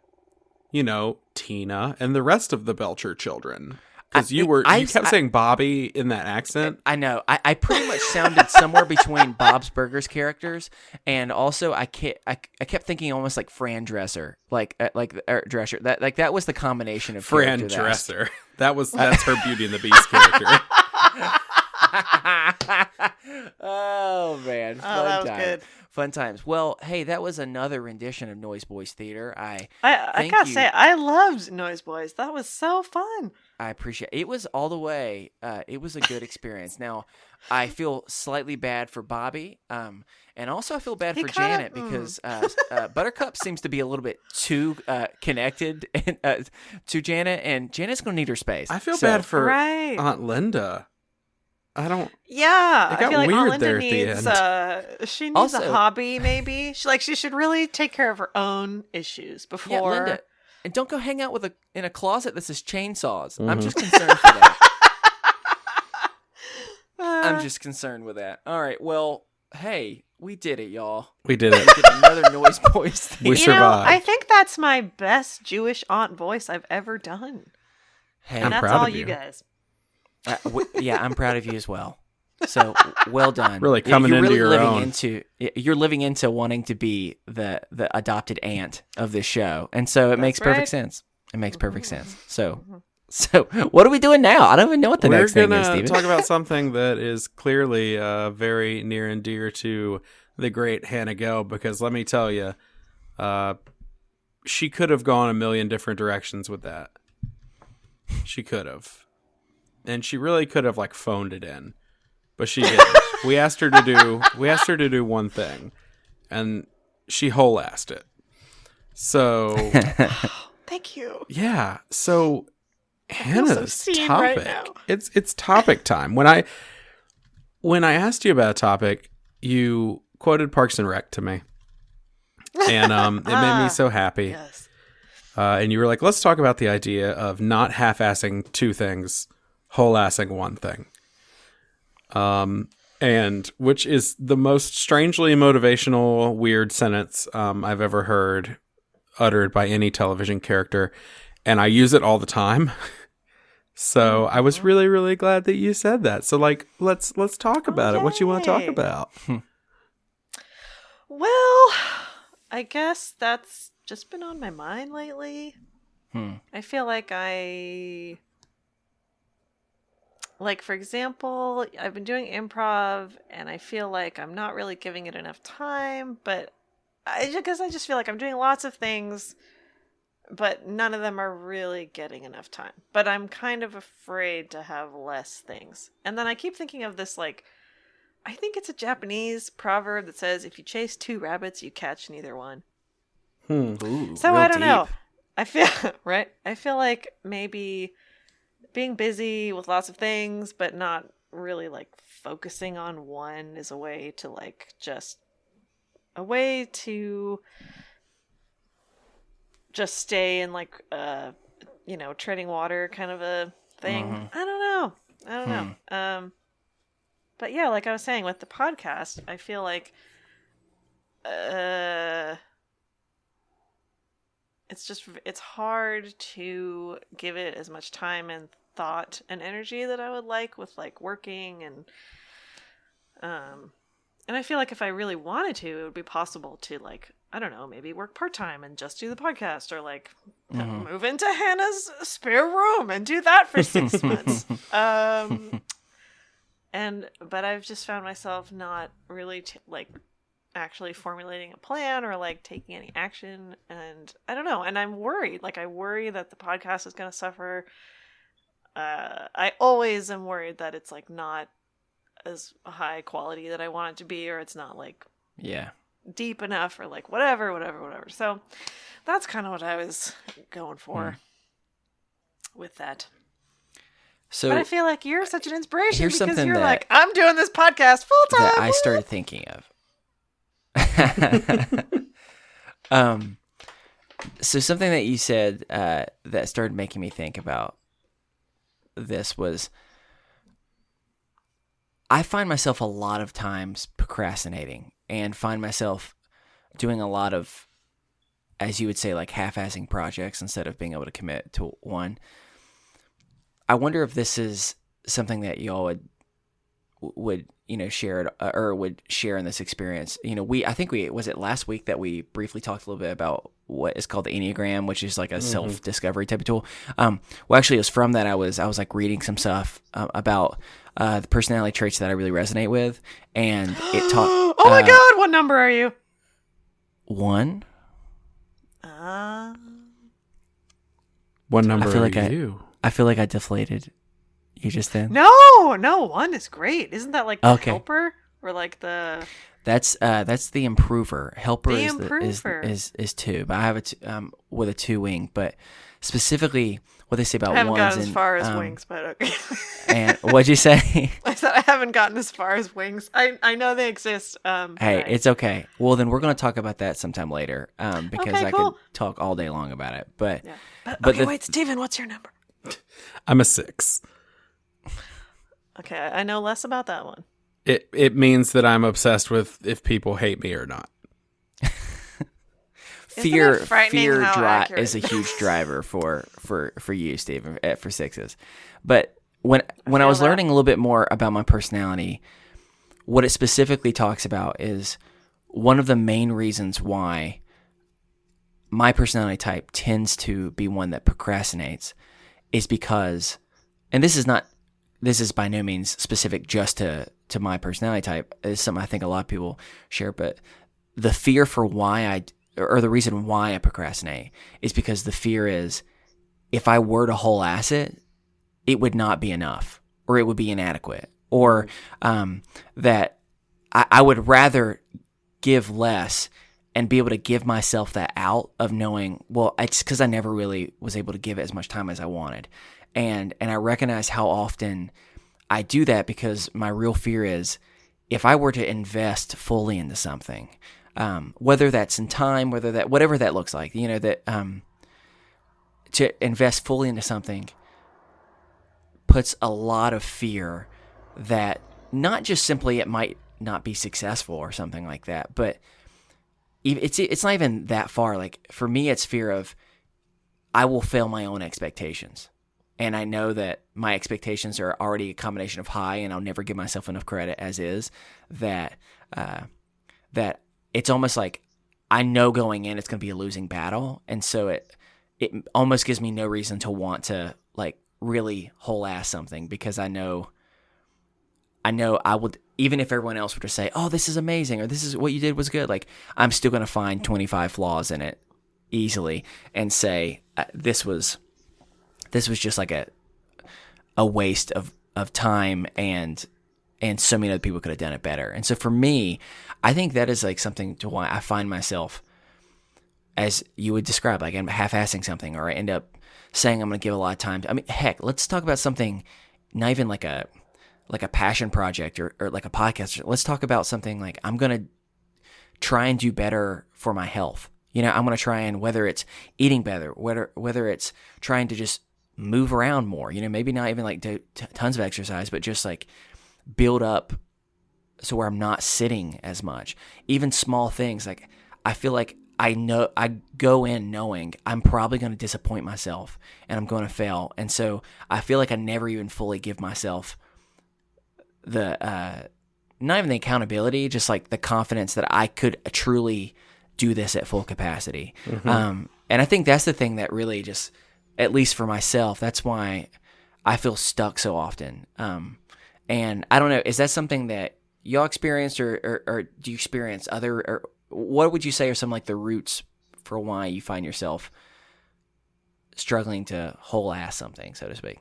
Tina and the rest of the Belcher children? Because you kept saying Bobby in that accent. I know. I pretty much sounded somewhere between Bob's Burgers characters, and also I kept thinking almost like Fran Dresser, Drescher. That was the combination of Fran character Dresser. That's her Beauty and the Beast character. Oh man, that was good. Fun times. Well, hey, that was another rendition of Noise Boys Theater. I gotta say, I loved Noise Boys. That was so fun. I appreciate it. It was all the way. It was a good experience. Now, I feel slightly bad for Bobby, and also I feel bad for Janet because Buttercup seems to be a little bit too connected to Janet, and Janet's gonna need her space. I feel bad for Aunt Linda. I don't. Yeah, It got I feel like weird Aunt Linda there at the needs. She needs Also- a hobby. Maybe she should really take care of her own issues before. Yeah, Linda, and don't go hang out in a closet that says chainsaws. I'm just concerned for that. I'm just concerned with that. All right, well, hey, we did it, y'all. We did it. We did another Noise Boys thing. We survived. I think that's my best Jewish aunt voice I've ever done. Hey, And that's proud all of you you. guys. yeah, I'm proud of you as well. So well done. Really coming you're into really your living own. You're living into wanting to be the adopted aunt of this show, and so it makes perfect sense. It makes perfect sense. So what are we doing now? I don't even know what the next thing is, We're Steven. gonna talk about something that is clearly very near and dear to the great Hannah Gelb, because let me tell you, she could have gone a million different directions with that. She could have. And she really could have like phoned it in. But she didn't. We asked her to do one thing, and she whole-assed it. So thank you. Yeah. So Hannah's so topic. Right now. It's topic time. When I asked you about a topic, you quoted Parks and Rec to me, and it made me so happy. Yes. And you were like, "Let's talk about the idea of not half-assing two things, whole-assing one thing." And which is the most strangely motivational, weird sentence I've ever heard uttered by any television character, and I use it all the time. So I was really, really glad that you said that. So like, let's talk about it. What you want to talk about? Well, I guess that's just been on my mind lately. I feel like like, for example, I've been doing improv, and I feel like I'm not really giving it enough time, but I just feel like I'm doing lots of things, but none of them are really getting enough time. But I'm kind of afraid to have less things. And then I keep thinking of this, like, I think it's a Japanese proverb that says, if you chase two rabbits, you catch neither one. Ooh, So real I don't know. deep. I feel, right? I feel like maybe being busy with lots of things, but not really like focusing on one is a way to just stay in like, treading water kind of a thing. Mm-hmm. I don't know. But yeah, like I was saying with the podcast, I feel like, it's hard to give it as much time and thought and energy that I would like with like working and I feel like if I really wanted to, it would be possible to like, I don't know, maybe work part-time and just do the podcast, or like move into Hannah's spare room and do that for 6 months. But I've just found myself not really actually formulating a plan or like taking any action, and I don't know, and I'm worried. Like I worry that the podcast is going to suffer. I always am worried that it's like not as high quality that I want it to be, or it's not like deep enough, or like whatever. So that's kind of what I was going for with that. So but I feel like you're such an inspiration here's because something you're that- like, I'm doing this podcast full time. that I started thinking of. So something that you said that started making me think about this was, I find myself a lot of times procrastinating and find myself doing a lot of, as you would say, like half-assing projects instead of being able to commit to one. I wonder if this is something that y'all would share it, or would share in this experience. I think was it last week that we briefly talked a little bit about what is called the Enneagram, which is like a self-discovery type of tool. Well, actually, it was from that I was like reading some stuff about the personality traits that I really resonate with, and it taught. Oh my God! What number are you? 1. What number I feel are like you? I feel like I deflated you just then. No, 1 is great. Isn't that like the helper, or like the? That's the improver. Helper The is improver. is 2, but I have it with a 2 wing. But specifically, what they say about I haven't ones gotten as and, far as wings, but okay. And what'd you say? I said I haven't gotten as far as wings. I know they exist. Hey, right. it's okay. Well, then we're going to talk about that sometime later, because Okay, I cool. could talk all day long about it. But Yeah. but Okay, wait, Steven, what's your number? I'm a 6. Okay, I know less about that one. It means that I'm obsessed with if people hate me or not. fear it frightening how accurate? is a huge driver for you, Steve, for 6s. But when I was feel that. learning a little bit more about my personality, what it specifically talks about is one of the main reasons why my personality type tends to be one that procrastinates is because, and this is by no means specific just to my personality type. It's something I think a lot of people share, but the fear for why or the reason why I procrastinate is because the fear is if I were to whole ass it, it would not be enough, or it would be inadequate, or that I would rather give less and be able to give myself that out of knowing, well, it's because I never really was able to give it as much time as I wanted. And I recognize how often I do that because my real fear is if I were to invest fully into something, whether that's in time, whatever that looks like, to invest fully into something puts a lot of fear that not just simply it might not be successful or something like that, but it's not even that far. Like for me, it's fear of I will fail my own expectations. And I know that my expectations are already a combination of high, and I'll never give myself enough credit as is, that it's almost like I know going in it's going to be a losing battle. And so it almost gives me no reason to want to like really whole ass something, because I know I would, even if everyone else were to say, oh, this is amazing, or this is what you did was good, like I'm still going to find 25 flaws in it easily and say this was just like a waste of time, and so many other people could have done it better. And so for me, I think that is like something to why I find myself, as you would describe, like I'm half-assing something, or I end up saying I'm going to give a lot of time to, I mean, heck, let's talk about something, not even like a passion project or like a podcast. Let's talk about something like I'm going to try and do better for my health. I'm going to try and, whether it's eating better, whether it's trying to just move around more, maybe not even like do tons of exercise, but just like build up so where I'm not sitting as much. Even small things, like I feel like I go in knowing I'm probably going to disappoint myself and I'm going to fail. And so I feel like I never even fully give myself the, not even the accountability, just like the confidence that I could truly do this at full capacity. Mm-hmm. And I think that's the thing that really just, at least for myself, that's why I feel stuck so often. And I don't know, is that something that y'all experienced, or do you experience other, or what would you say are some like the roots for why you find yourself struggling to whole ass something, so to speak,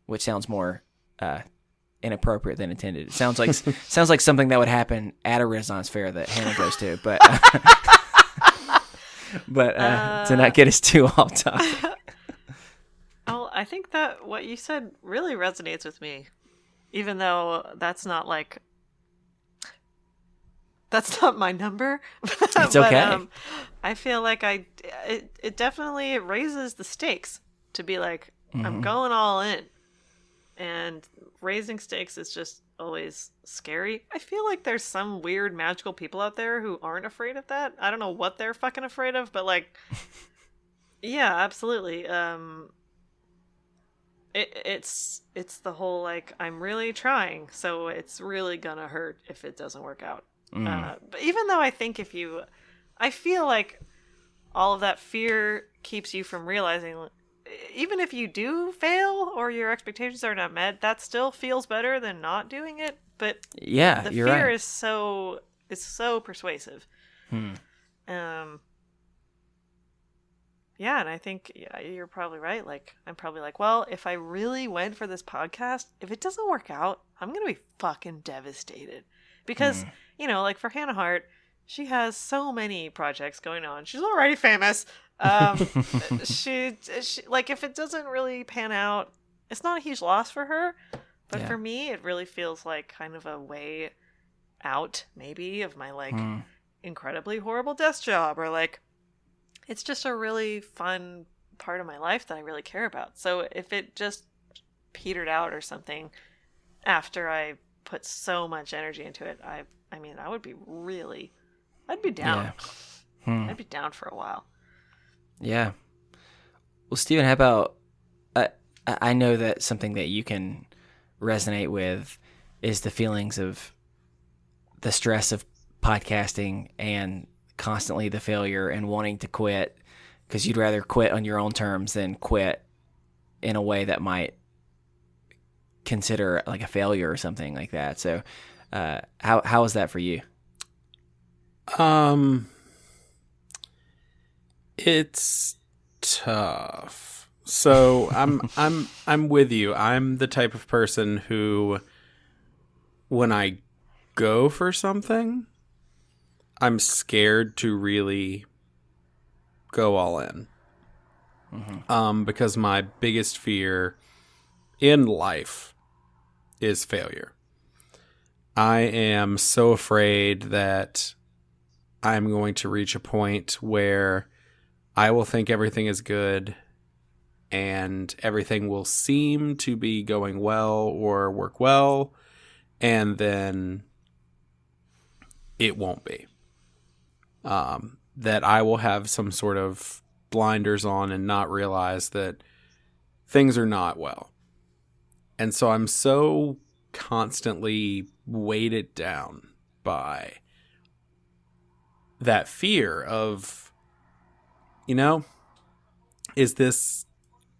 which sounds more inappropriate than intended. It sounds like something that would happen at a Renaissance fair that Hannah goes to, but to not get us too off topic. Oh, I think that what you said really resonates with me, even though that's not my number. It's okay. But, I feel like it definitely raises the stakes to be like, mm-hmm. I'm going all in, and raising stakes is just always scary. I feel like there's some weird magical people out there who aren't afraid of that. I don't know what they're fucking afraid of, but like, yeah, absolutely. It's the whole like, I'm really trying, so it's really gonna hurt if it doesn't work out. But even though I think I feel like all of that fear keeps you from realizing, even if you do fail or your expectations are not met, that still feels better than not doing it. But yeah, the you're fear right. is so persuasive. Yeah, and I think you're probably right. Like, I'm probably like, well, if I really went for this podcast, if it doesn't work out, I'm going to be fucking devastated. Because, like for Hannah Hart, she has so many projects going on. She's already famous. She like, if it doesn't really pan out, it's not a huge loss for her. But for me, it really feels like kind of a way out, maybe, of my like incredibly horrible desk job, or like, it's just a really fun part of my life that I really care about. So if it just petered out or something after I put so much energy into it, I mean, I'd be down. Yeah. I'd be down for a while. Yeah. Well, Steven, how about, I know that something that you can resonate with is the feelings of the stress of podcasting and constantly the failure and wanting to quit, because you'd rather quit on your own terms than quit in a way that might consider like a failure or something like that. So how is that for you? It's tough. So I'm with you. I'm the type of person who, when I go for something, I'm scared to really go all in. Because my biggest fear in life is failure. I am so afraid that I'm going to reach a point where I will think everything is good and everything will seem to be going well or work well, and then it won't be. That I will have some sort of blinders on and not realize that things are not well. And so I'm so constantly weighted down by that fear of, is this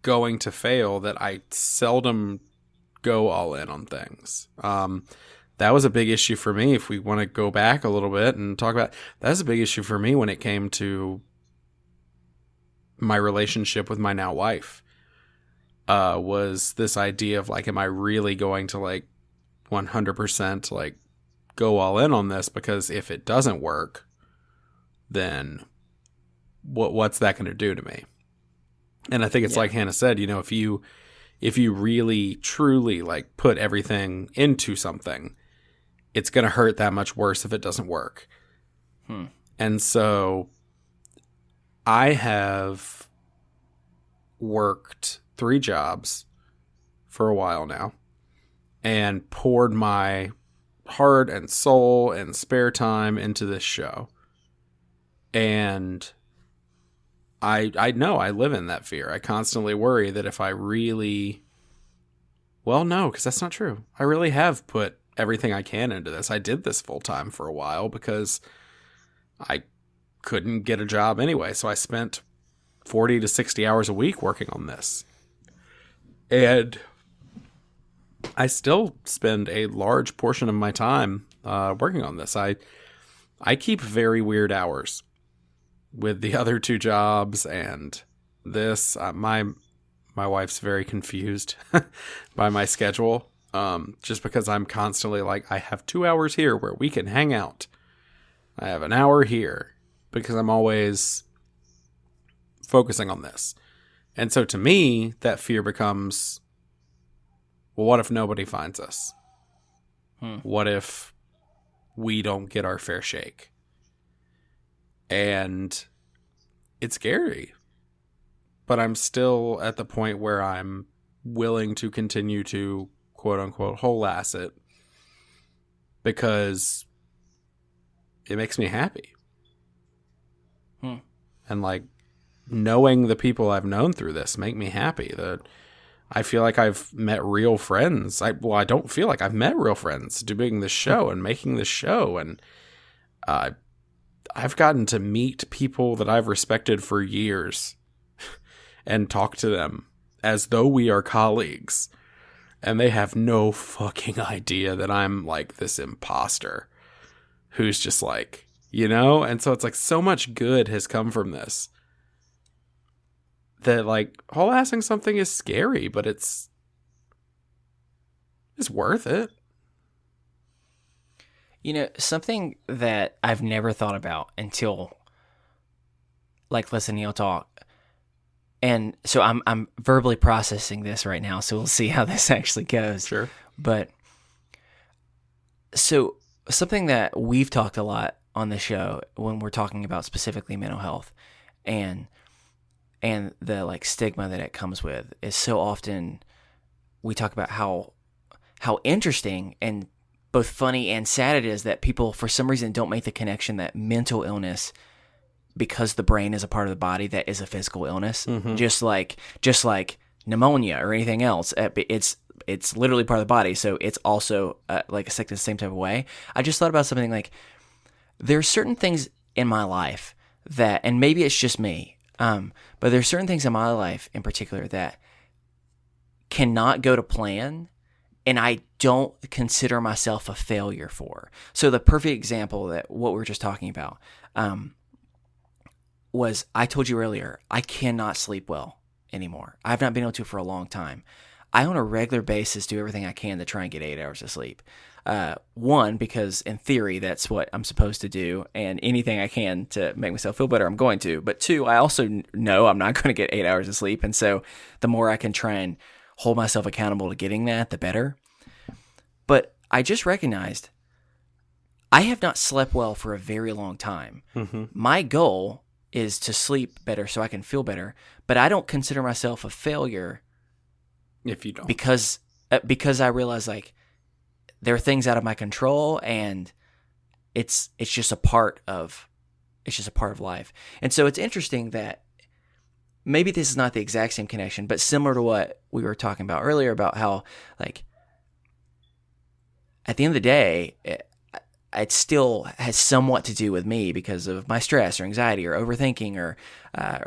going to fail, that I seldom go all in on things. That was a big issue for me. If we want to go back a little bit and talk about, that's a big issue for me when it came to my relationship with my now wife. Was this idea of like, am I really going to like 100% like go all in on this? Because if it doesn't work, then what's that going to do to me? And I think it's like Hannah said, if you really truly like put everything into something, it's going to hurt that much worse if it doesn't work. And so I have worked 3 jobs for a while now and poured my heart and soul and spare time into this show. And I know I live in that fear. I constantly worry that if I really... Well, no, because that's not true. I really have put everything I can into this. I did this full time for a while because I couldn't get a job anyway. So I spent 40 to 60 hours a week working on this. And I still spend a large portion of my time working on this. I keep very weird hours with the other 2 jobs and this. My wife's very confused by my schedule, just because I'm constantly like, I have 2 hours here where we can hang out. I have an hour here, because I'm always focusing on this. And so to me, that fear becomes, well, what if nobody finds us? What if we don't get our fair shake? And it's scary. But I'm still at the point where I'm willing to continue to, quote unquote, whole ass it, because it makes me happy. And like, knowing the people I've known through this make me happy. That I feel like I've met real friends. I don't feel like I've met real friends doing this show and making this show. And I've gotten to meet people that I've respected for years and talk to them as though we are colleagues. And they have no fucking idea that I'm like this imposter who's just like, And so it's like so much good has come from this. That like whole assing something is scary, but it's worth it. Something that I've never thought about until like listening to you talk. And so I'm verbally processing this right now, so we'll see how this actually goes. Sure. But so something that we've talked a lot on the show when we're talking about specifically mental health and the like stigma that it comes with is so often we talk about how interesting and both funny and sad it is that people for some reason don't make the connection that mental illness, because the brain is a part of the body, that is a physical illness, just like pneumonia or anything else. It's literally part of the body, so it's also like a sickness the same type of way. I just thought about something like there's certain things in my life that, and maybe it's just me, but there's certain things in my life in particular that cannot go to plan, and I don't consider myself a failure for. So the perfect example that what we were just talking about, was I told you earlier, I cannot sleep well anymore. I've not been able to for a long time. I, on a regular basis, do everything I can to try and get 8 hours of sleep. One, because in theory, that's what I'm supposed to do, and anything I can to make myself feel better, I'm going to. But two, I also know I'm not going to get 8 hours of sleep, and so the more I can try and hold myself accountable to getting that, the better. But I just recognized I have not slept well for a very long time. Mm-hmm. My goal is to sleep better so I can feel better, but I don't consider myself a failure if you don't, because I realize like there are things out of my control, and it's just a part of life. And so it's interesting that maybe this is not the exact same connection, but similar to what we were talking about earlier about how like at the end of the day, it still has somewhat to do with me because of my stress or anxiety or overthinking or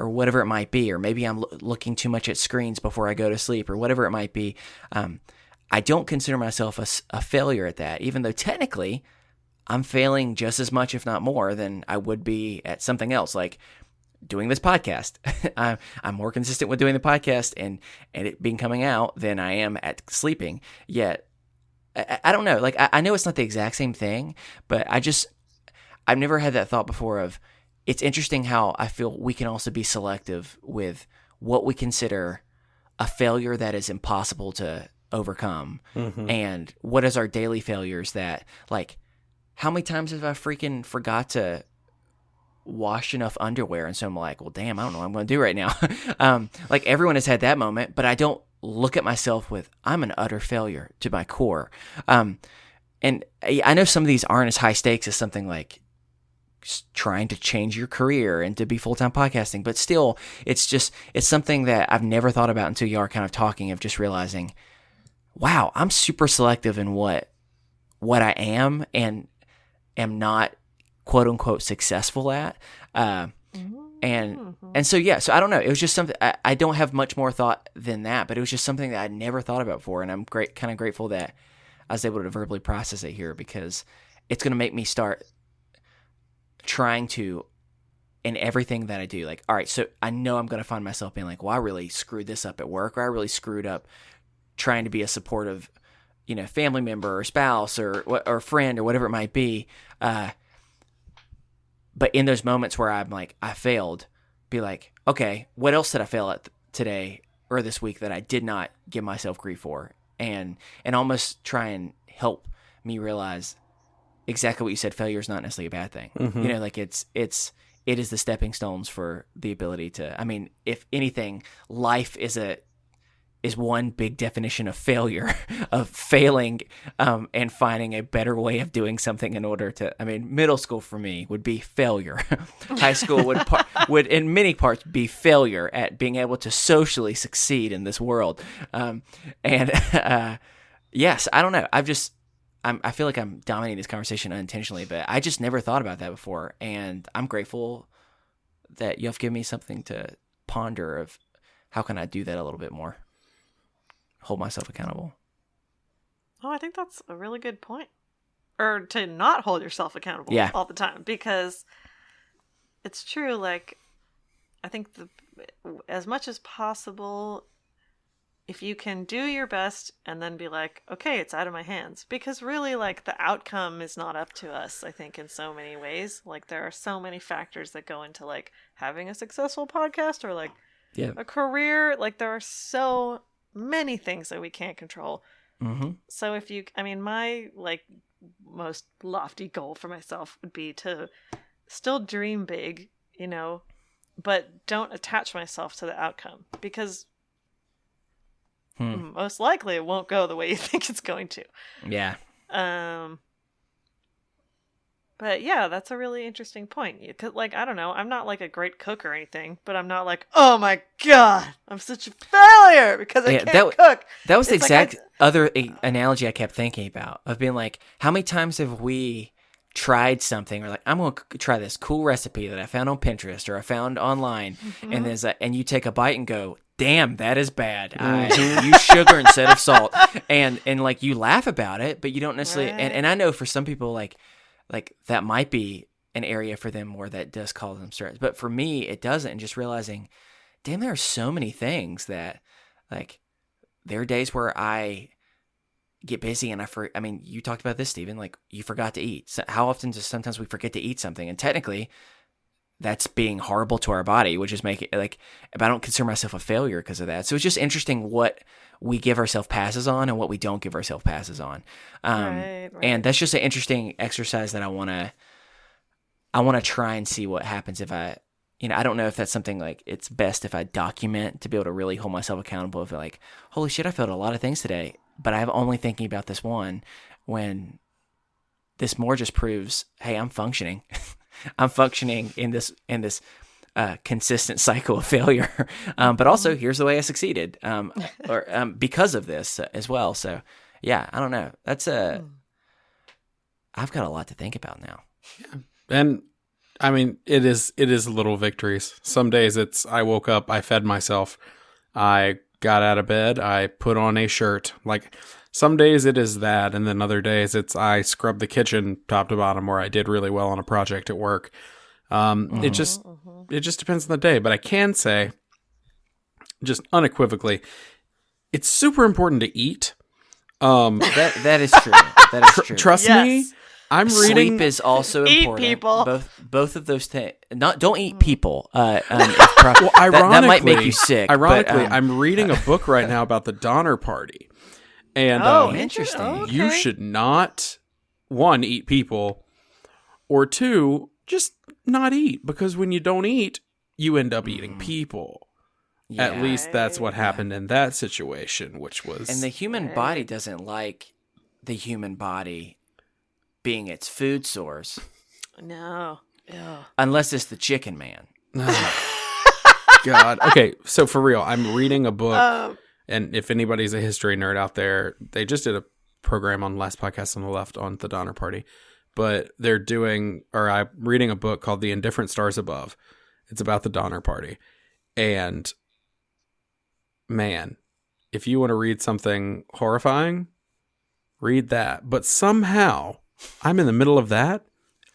whatever it might be, or maybe I'm looking too much at screens before I go to sleep or whatever it might be. I don't consider myself a failure at that, even though technically I'm failing just as much, if not more, than I would be at something else, like doing this podcast. I'm more consistent with doing the podcast and it being coming out than I am at sleeping. Yet, I don't know. Like, I know it's not the exact same thing, but I've never had that thought before of, it's interesting how I feel we can also be selective with what we consider a failure that is impossible to overcome. Mm-hmm. And what is our daily failures that, like, how many times have I freaking forgot to wash enough underwear? And so I'm like, well, damn, I don't know what I'm going to do right now. Like, everyone has had that moment, but I don't look at myself with, I'm an utter failure to my core. And I know some of these aren't as high stakes as something like trying to change your career and to be full-time podcasting, but still, it's something that I've never thought about until you are kind of talking, of just realizing, wow, I'm super selective in what I am and am not quote unquote successful at. And so, yeah, so I don't know. It was just something, I don't have much more thought than that, but it was just something that I'd never thought about before. And I'm kind of grateful that I was able to verbally process it here, because it's going to make me start trying to, in everything that I do, like, all right, so I know I'm going to find myself being like, well, I really screwed this up at work, or I really screwed up trying to be a supportive, family member or spouse or friend or whatever it might be. But in those moments where I'm like, I failed, be like, okay, what else did I fail at today or this week that I did not give myself grief for? And almost try and help me realize exactly what you said. Failure is not necessarily a bad thing. Mm-hmm. Like it is the stepping stones for the ability to, I mean, if anything, life is one big definition of failure, of failing, and finding a better way of doing something in order to, I mean, middle school for me would be failure. High school would in many parts be failure at being able to socially succeed in this world. Yes, I don't know. I feel like I'm dominating this conversation unintentionally, but I just never thought about that before. And I'm grateful that you have given me something to ponder of how can I do that a little bit more. Hold myself accountable. Oh, I think that's a really good point. Or to not hold yourself accountable all the time, because it's true. Like, I think as much as possible, if you can do your best and then be like, okay, it's out of my hands, because really, like, the outcome is not up to us, I think, in so many ways. Like, there are so many factors that go into, like, having a successful podcast or, like, a career. Like, there are so many things that we can't control. Mm-hmm. So my like most lofty goal for myself would be to still dream big, but don't attach myself to the outcome, because most likely it won't go the way you think it's going to. Yeah. But yeah, that's a really interesting point. Because, like, I don't know, I'm not like a great cook or anything, but I'm not like, oh my god, I'm such a failure because I can't cook. That was the exact other analogy I kept thinking about, of being like, how many times have we tried something, or like, I'm going to try this cool recipe that I found on Pinterest or I found online, mm-hmm. and you take a bite and go, damn, that is bad. I use sugar instead of salt, and like, you laugh about it, but you don't necessarily. Right. And I know for some people, like that might be an area for them where that does cause them stress. But for me, it doesn't. And just realizing, damn, there are so many things that, like, there are days where I get busy and I mean, you talked about this, Stephen, like, you forgot to eat. So how often does sometimes we forget to eat something? And technically, that's being horrible to our body, which is making, like, if I don't consider myself a failure because of that. So it's just interesting what we give ourselves passes on and what we don't give ourselves passes on. Right. And that's just an interesting exercise that I want to try and see what happens if I don't know if that's something like it's best if I document to be able to really hold myself accountable of, like, holy shit, I failed a lot of things today, but I'm only thinking about this one, when this more just proves, hey, I'm functioning. I'm functioning in this consistent cycle of failure. But also, here's the way I succeeded, because of this as well. So yeah, I don't know. I've got a lot to think about now. Yeah. And I mean, it is little victories. Some days it's, I woke up, I fed myself, I got out of bed, I put on a shirt. Like, some days it is that, and then other days it's, I scrubbed the kitchen top to bottom, where I did really well on a project at work. It just depends on the day. But I can say, just unequivocally, it's super important to eat. That is true. That is true. Trust me. I'm reading. Sleep is also eat important. People. Both of those things. Don't eat people. Well, that might make you sick. Ironically, but, I'm reading a book right now about the Donner Party, and interesting. Okay. you should not, one, eat people, or two, just not eat, because when you don't eat, you end up eating people. Yeah. At least that's what happened in that situation, which was. And the human body doesn't like the human body being its food source. No. Ew. Unless it's the chicken man. God. Okay, so for real, I'm reading a book, and if anybody's a history nerd out there, they just did a program on Last Podcast on the Left on the Donner Party, but I'm reading a book called The Indifferent Stars Above. It's about the Donner Party. And man, if you want to read something horrifying, read that. But somehow, I'm in the middle of that,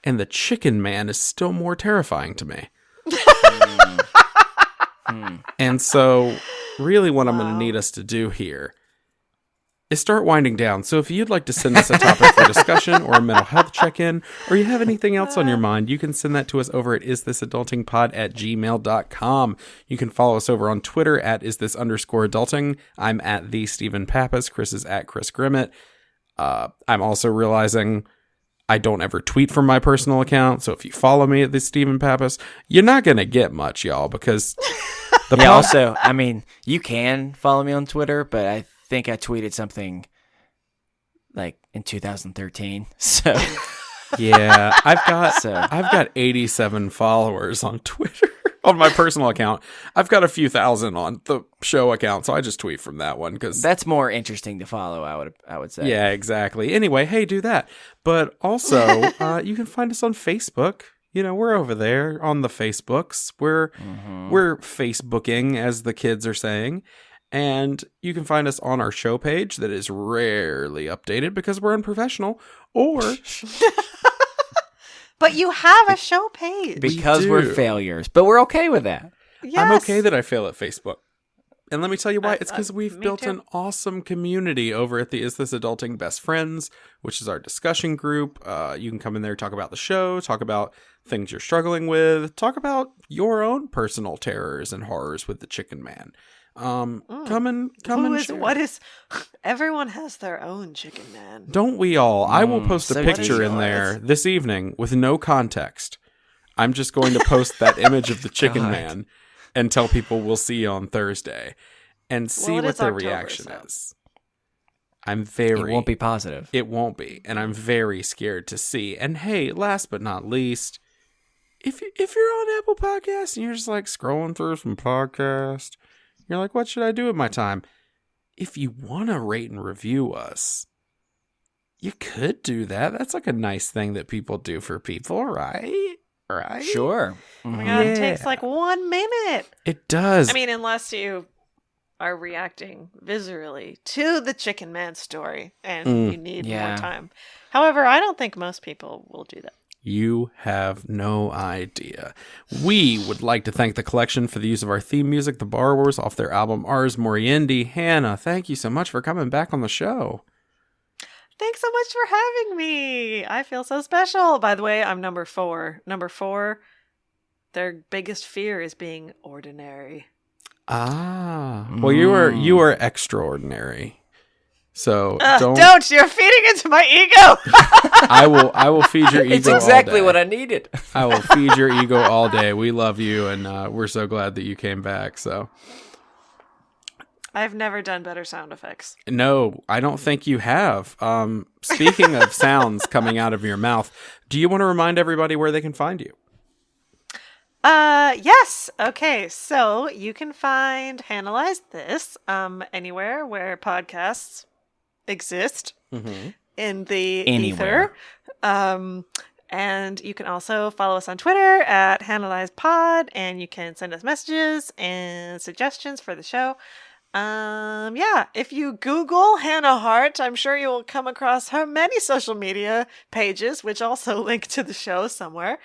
and the chicken man is still more terrifying to me. And so, really what I'm going to need us to do here is start winding down. So if you'd like to send us a topic for discussion or a mental health check-in, or you have anything else on your mind, you can send that to us over at isthisadultingpod@gmail.com. You can follow us over on Twitter at @isthis_adulting. I'm at the Stephen Pappas. Chris is at Chris Grimmett. I'm also realizing I don't ever tweet from my personal account, so if you follow me at the Stephen Pappas, you're not going to get much, y'all, because Also, I mean, you can follow me on Twitter, but I think I tweeted something like in 2013. So yeah, I've got 87 followers on Twitter on my personal account. I've got a few thousand on the show account, so I just tweet from that one because that's more interesting to follow. I would say. Yeah, exactly. Anyway, hey, do that. But also, you can find us on Facebook. You know, we're over there on the Facebooks. We're Facebooking, as the kids are saying. And you can find us on our show page that is rarely updated because we're unprofessional. Or But you have a show page. Because we're failures. But we're okay with that. Yes. I'm okay that I fail at Facebook. And let me tell you why. It's because we've built an awesome community over at the Is This Adulting Best Friends, which is our discussion group. You can come in there, talk about the show, talk about things you're struggling with, talk about your own personal terrors and horrors with the Chicken Man. Come and share. Everyone has their own Chicken Man. Don't we all? I will post a so picture in there this evening with no context. I'm just going to post that image of the Chicken Man and tell people we'll see you on Thursday and see what their reaction is. It won't be positive. It won't be. And I'm very scared to see. And hey, last but not least, if you're on Apple Podcasts and you're just like scrolling through some podcasts, you're like, what should I do with my time? If you want to rate and review us, you could do that. That's like a nice thing that people do for people, right? Right? Sure. Oh my God, it takes like 1 minute. It does. I mean, unless you are reacting viscerally to the Chicken Man story and you need more time. However, I don't think most people will do that. You have no idea. We would like to thank the collection for the use of our theme music, The Borrowers, off their album Ars Moriendi. Hannah, thank you so much for coming back on the show. Thanks so much for having me. I feel so special. By the way, I'm number 4. Number 4, their biggest fear is being ordinary. Well, you are extraordinary. So don't! You're feeding into my ego. I will feed your ego. It's exactly all day. what I needed. I will feed your ego all day. We love you, and we're so glad that you came back. So I've never done better sound effects. no, I don't think you have. Speaking of sounds coming out of your mouth, do you want to remind everybody where they can find you? Yes. Okay. So you can find Analyze This anywhere where podcasts exist in the Anywhere. ether. And you can also follow us on Twitter at HanalyzePod, and you can send us messages and suggestions for the show. If you Google Hannah Hart, I'm sure you will come across her many social media pages, which also link to the show somewhere.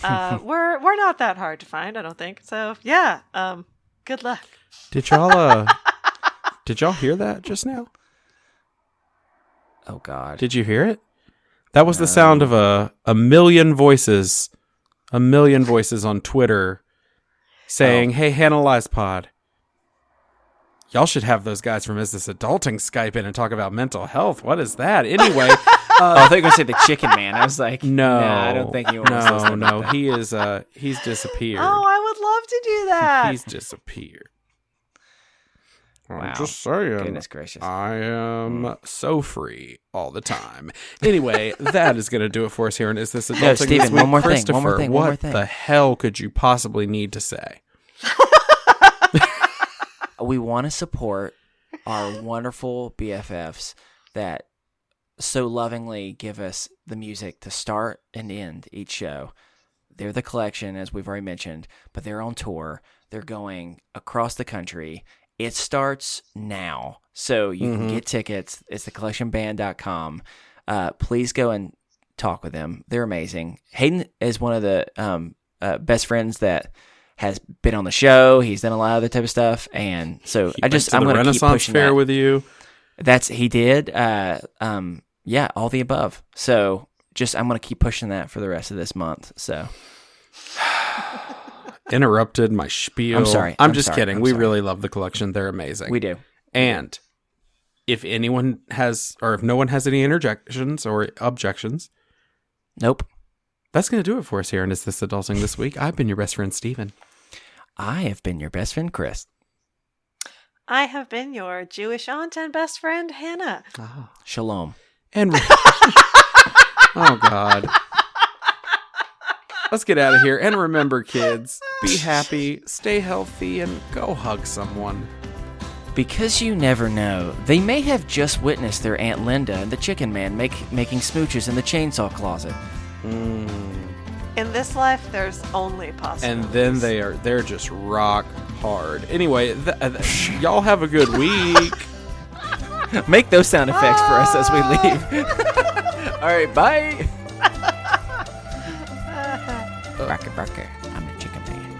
We're not that hard to find, I don't think. So yeah, good luck. Did y'all hear that just now? Oh, God. Did you hear it? That was the sound of a million voices on Twitter saying, "Hey, Analyze Pod. Y'all should have those guys from Is This Adulting Skype in and talk about mental health. What is that?" Anyway. I thought you were going to say the Chicken Man. I was like, No. nah, I don't think he wants to listen about that. He is, he's disappeared. Oh, I would love to do that. He's disappeared. Wow. I'm just saying. Goodness gracious. I am so free all the time. Anyway, that is going to do it for us here. And Is This Adulting No, this Steven, week? one more thing, Christopher, one more thing, one what more thing. the hell could you possibly need to say? We want to support our wonderful BFFs that so lovingly give us the music to start and end each show. They're the collection, as we've already mentioned, but they're on tour. They're going across the country. It starts now, so you can get tickets. It's thecollectionband.com. Please go and talk with them. They're amazing. Hayden is one of the best friends that has been on the show. He's done a lot of that type of stuff, and so I'm going to keep Renaissance pushing Fair that. with you. He did. Yeah, all the above. So I'm going to keep pushing that for the rest of this month. So Interrupted my spiel. I'm sorry. I'm I'm just sorry. kidding. I'm We sorry. really love the collection. They're amazing. We do. And if anyone has, or if no one has any interjections or objections, Nope. that's going to do it for us here. And Is This Adulting this week? I've been your best friend, Steven. I have been your best friend, Chris. I have been your Jewish aunt and best friend, Hannah. Shalom. And oh God, let's get out of here. And remember, kids, be happy, stay healthy, and go hug someone. Because you never know, they may have just witnessed their Aunt Linda and the Chicken Man making smooches in the chainsaw closet. In this life, there's only possibilities. And then they're just rock hard. Anyway, y'all have a good week. Make those sound effects for us as we leave. All right, bye. Barker, Barker, I'm the Chicken Man.